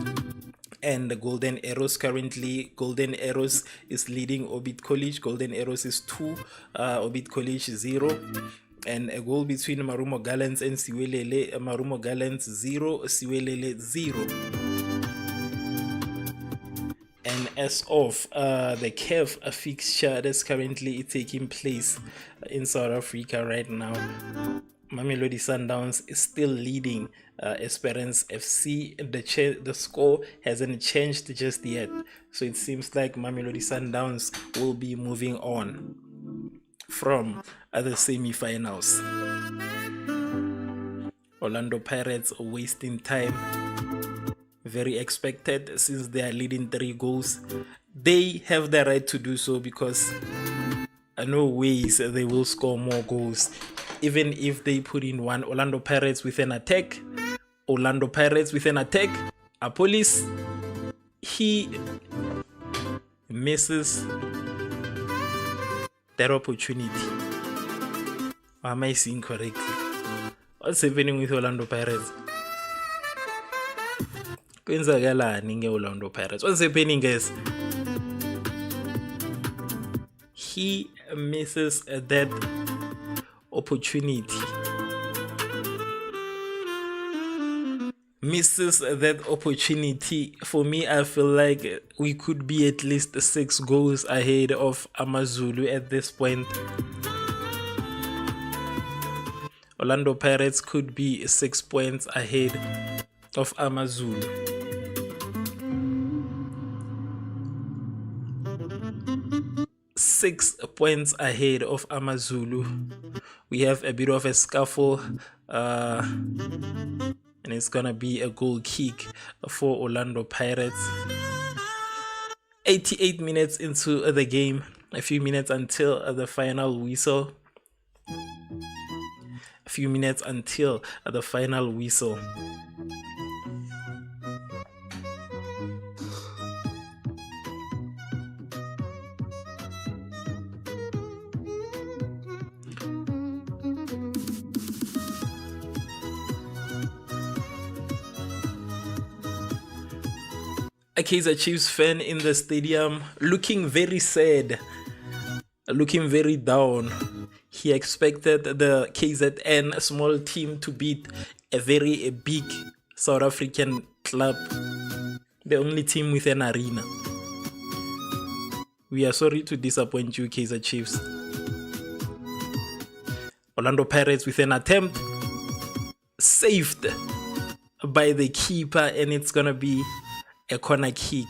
and the Golden Arrows. Currently, Golden Arrows is leading Orbit College. Golden Arrows is 2, Orbit College 0. And a goal between Marumo Gallants and Siwelele. Marumo Gallants 0, Siwelele 0. And as of the CAF fixture that's currently taking place in South Africa right now, Mamelodi Sundowns is still leading Esperance FC. The score hasn't changed just yet, so it seems like Mamelodi Sundowns will be moving on from the semi-finals. Orlando Pirates are wasting time. Very expected, since they are leading 3 goals. They have the right to do so, because no ways they will score more goals even if they put in one. Orlando Pirates with an attack. Police, he misses that opportunity. Or am I seeing correctly? What's happening with Orlando Pirates? Orlando Pirates. What's happening, guys? He misses that opportunity. For me, I feel like we could be at least 6 goals ahead of AmaZulu at this point. Orlando Pirates could be 6 points ahead of AmaZulu. 6 points ahead of AmaZulu. We have a bit of a scuffle, and it's gonna be a goal kick for Orlando Pirates. 88 minutes into the game, a few minutes until the final whistle. A few minutes until the final whistle. A Kaizer Chiefs fan in the stadium looking very sad, looking very down. He expected the KZN small team to beat a very big South African club, the only team with an arena. We are sorry to disappoint you, Kaizer Chiefs. Orlando Pirates with an attempt, saved by the keeper, and it's gonna be a corner kick.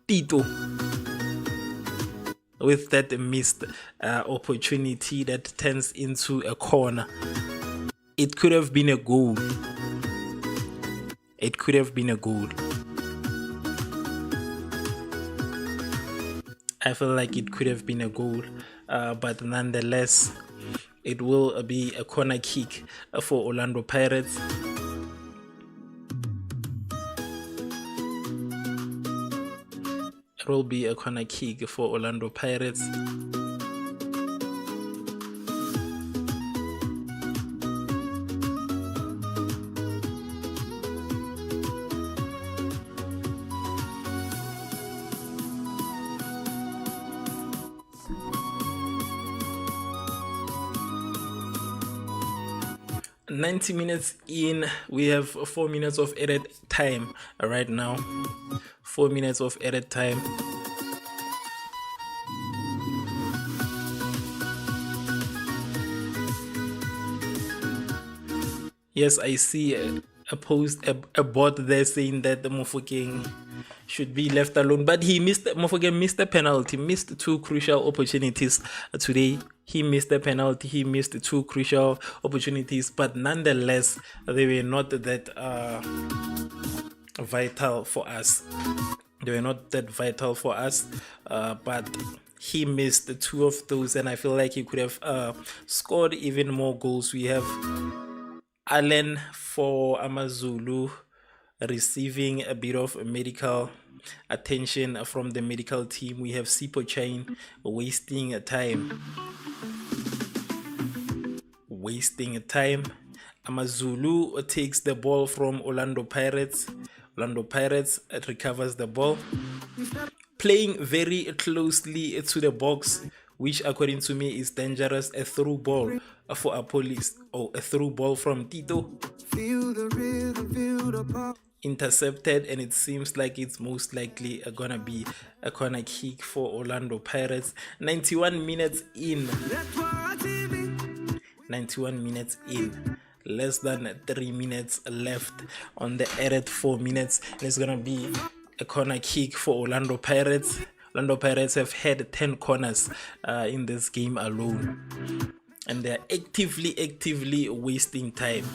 Tito with that missed opportunity that turns into a corner. It could have been a goal. It could have been a goal. I feel like it could have been a goal, but nonetheless, it will be a corner kick for Orlando Pirates. It will be a corner kick for Orlando Pirates. "90 minutes in, we have 4 minutes of added time right now. 4 minutes of added time. Yes, I see a post, a bot there saying that the Mofokeng should be left alone, but Mofokeng missed the penalty, missed 2 crucial opportunities today. He missed the penalty, he missed 2 crucial opportunities, but nonetheless, they were not that vital for us. They were not that vital for us, but he missed 2 of those, and I feel like he could have scored even more goals. We have Allen for AmaZulu receiving a bit of medical attention from the medical team. We have Sipo Chain wasting time. AmaZulu takes the ball from Orlando Pirates. Orlando Pirates recovers the ball, playing very closely to the box, which according to me is dangerous. A through ball for a police, or a through ball from Tito, intercepted, and it seems like it's most likely gonna be a corner kick for Orlando Pirates. 91 minutes in. 91 minutes in. Less than 3 minutes left on the added 4 minutes. And it's gonna be a corner kick for Orlando Pirates. Orlando Pirates have had 10 corners in this game alone, and they're actively wasting time.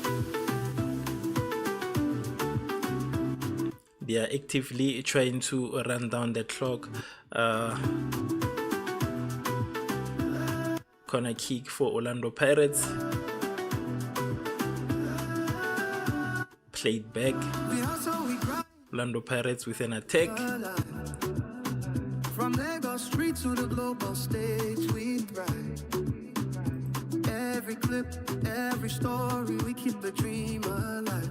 They are actively trying to run down the clock. Corner kick for Orlando Pirates. Played back. Orlando Pirates with an attack. From Lagos Street to the global stage, we thrive. Every clip, every story, we keep the dream alive.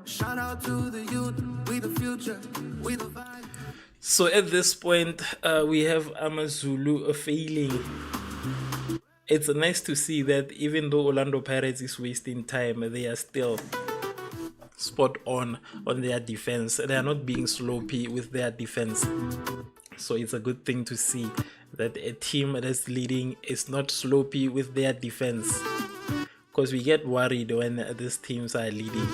Shout out to the youth, we the future, we the vibe. So at this point, we have AmaZulu failing. It's nice to see that even though Orlando Pirates is wasting time, they are still spot on their defense. They are not being sloppy with their defense. So it's a good thing to see that a team that's leading is not sloppy with their defense, because we get worried when these teams are leading.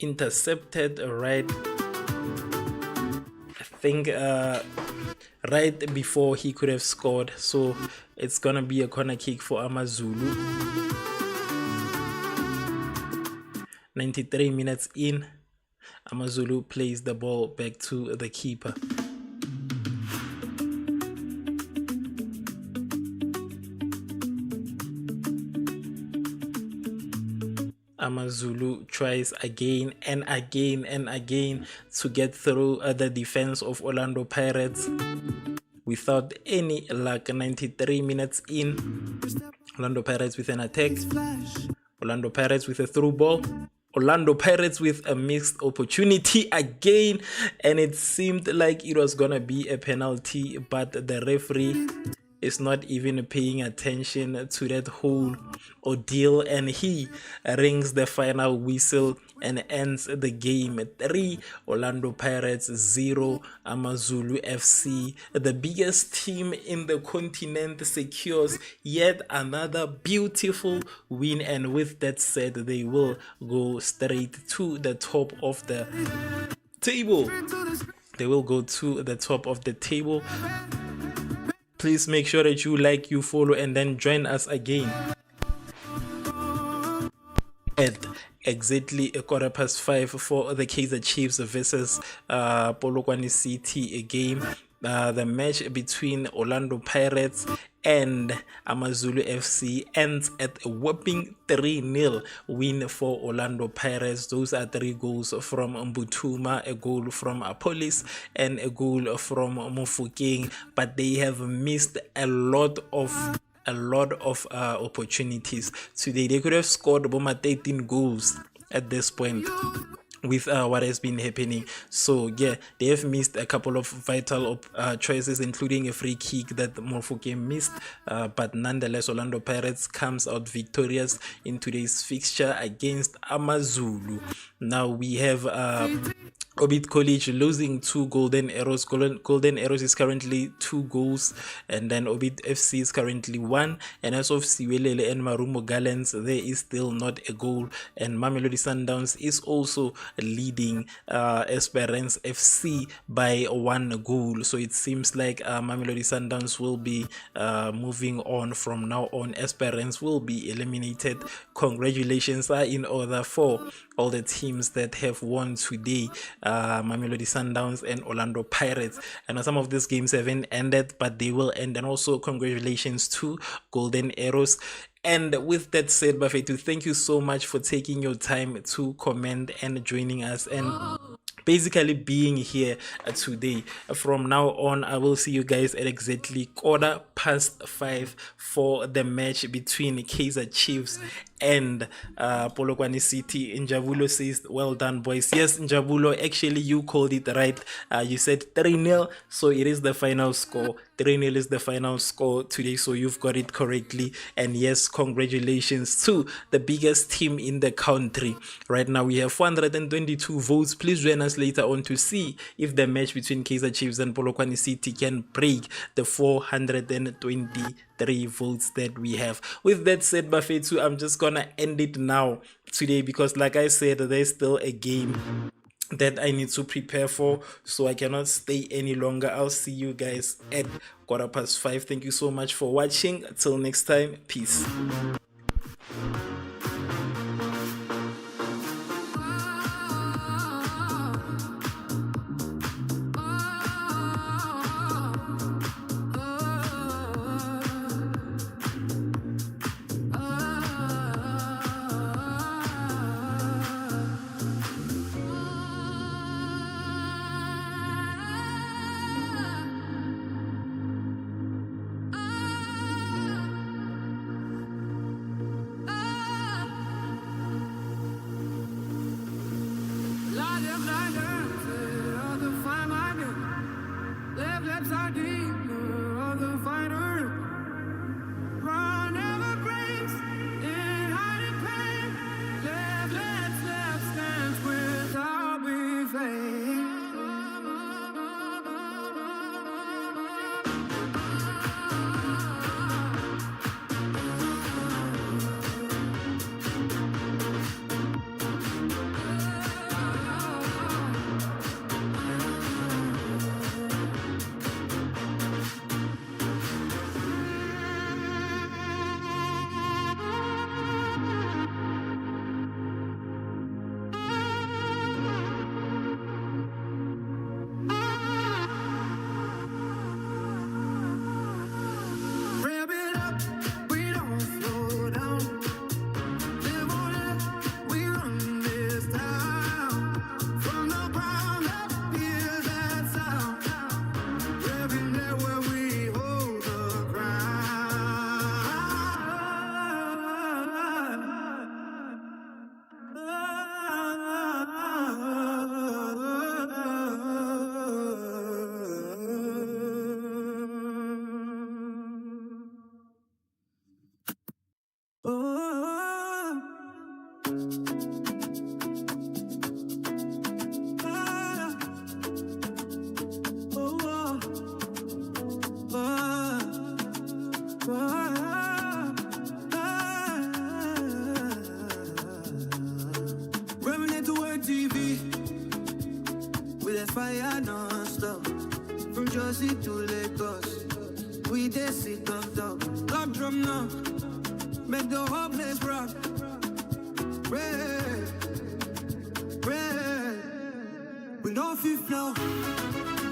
intercepted right, I think right before he could have scored. So it's gonna be a corner kick for AmaZulu. 93 minutes in, AmaZulu plays the ball back to the keeper. AmaZulu tries again and again and again to get through the defense of Orlando Pirates without any luck. 93 minutes in, Orlando Pirates with an attack, Orlando Pirates with a through ball, Orlando Pirates with a missed opportunity again, and it seemed like it was gonna be a penalty, but the referee is not even paying attention to that whole ordeal, and he rings the final whistle and ends the game. 3 Orlando Pirates, 0 AmaZulu FC. The biggest team in the continent secures yet another beautiful win, and with that said, they will go straight to the top of the table. They will go to the top of the table. Please make sure that you like, you follow, and then join us again at exactly 5:15 for the Kaizer Chiefs versus Polokwane City game. The match between Orlando Pirates and AmaZulu FC ends at a whopping 3-0 win for Orlando Pirates. Those are 3 goals from Mbutuma, a goal from Apolis, and a goal from Mofokeng, but they have missed a lot of opportunities today. They could have scored about 13 goals at this point with what has been happening. So yeah, they have missed a couple of vital choices, including a free kick that Mofokeng missed, but nonetheless Orlando Pirates comes out victorious in today's fixture against AmaZulu. Now we have Orbit College losing 2 Golden Arrows. Golden Arrows is currently 2 goals, and then Orbit FC is currently 1. And as of Siwelele and Marumo Gallants, there is still not a goal. And Mamelodi Sundowns is also leading Esperance FC by 1 goal. So it seems like Mamelodi Sundowns will be moving on from now on. Esperance will be eliminated. Congratulations are in order for all the teams that have won today. Mamelodi Sundowns and Orlando Pirates. I know some of these games haven't ended, but they will end. And also congratulations to Golden Arrows. And with that said, Bafetu, thank you so much for taking your time to comment and joining us and basically being here today. From now on, I will see you guys at exactly 5:15 for the match between Kaizer Chiefs and Polokwane City. Njabulo says, well done, boys. Yes, Njabulo, actually you called it right. You said 3-0, so it is the final score. 3-0 is the final score today, so you've got it correctly. And yes, congratulations to the biggest team in the country. Right now we have 422 votes. Please join us later on to see if the match between Kaizer Chiefs and Polokwane City can break the 423 votes that we have. With that said, Bafetu, I'm just gonna end it now today, because like I said, there's still a game that I need to prepare for, so I cannot stay any longer. I'll see you guys at 5:15. Thank you so much for watching. Until next time, peace. there's fire non-stop. From Jersey to Lagos, we dey sit on top. Top drum now, make the whole place rock. Red, red, we know if you flow.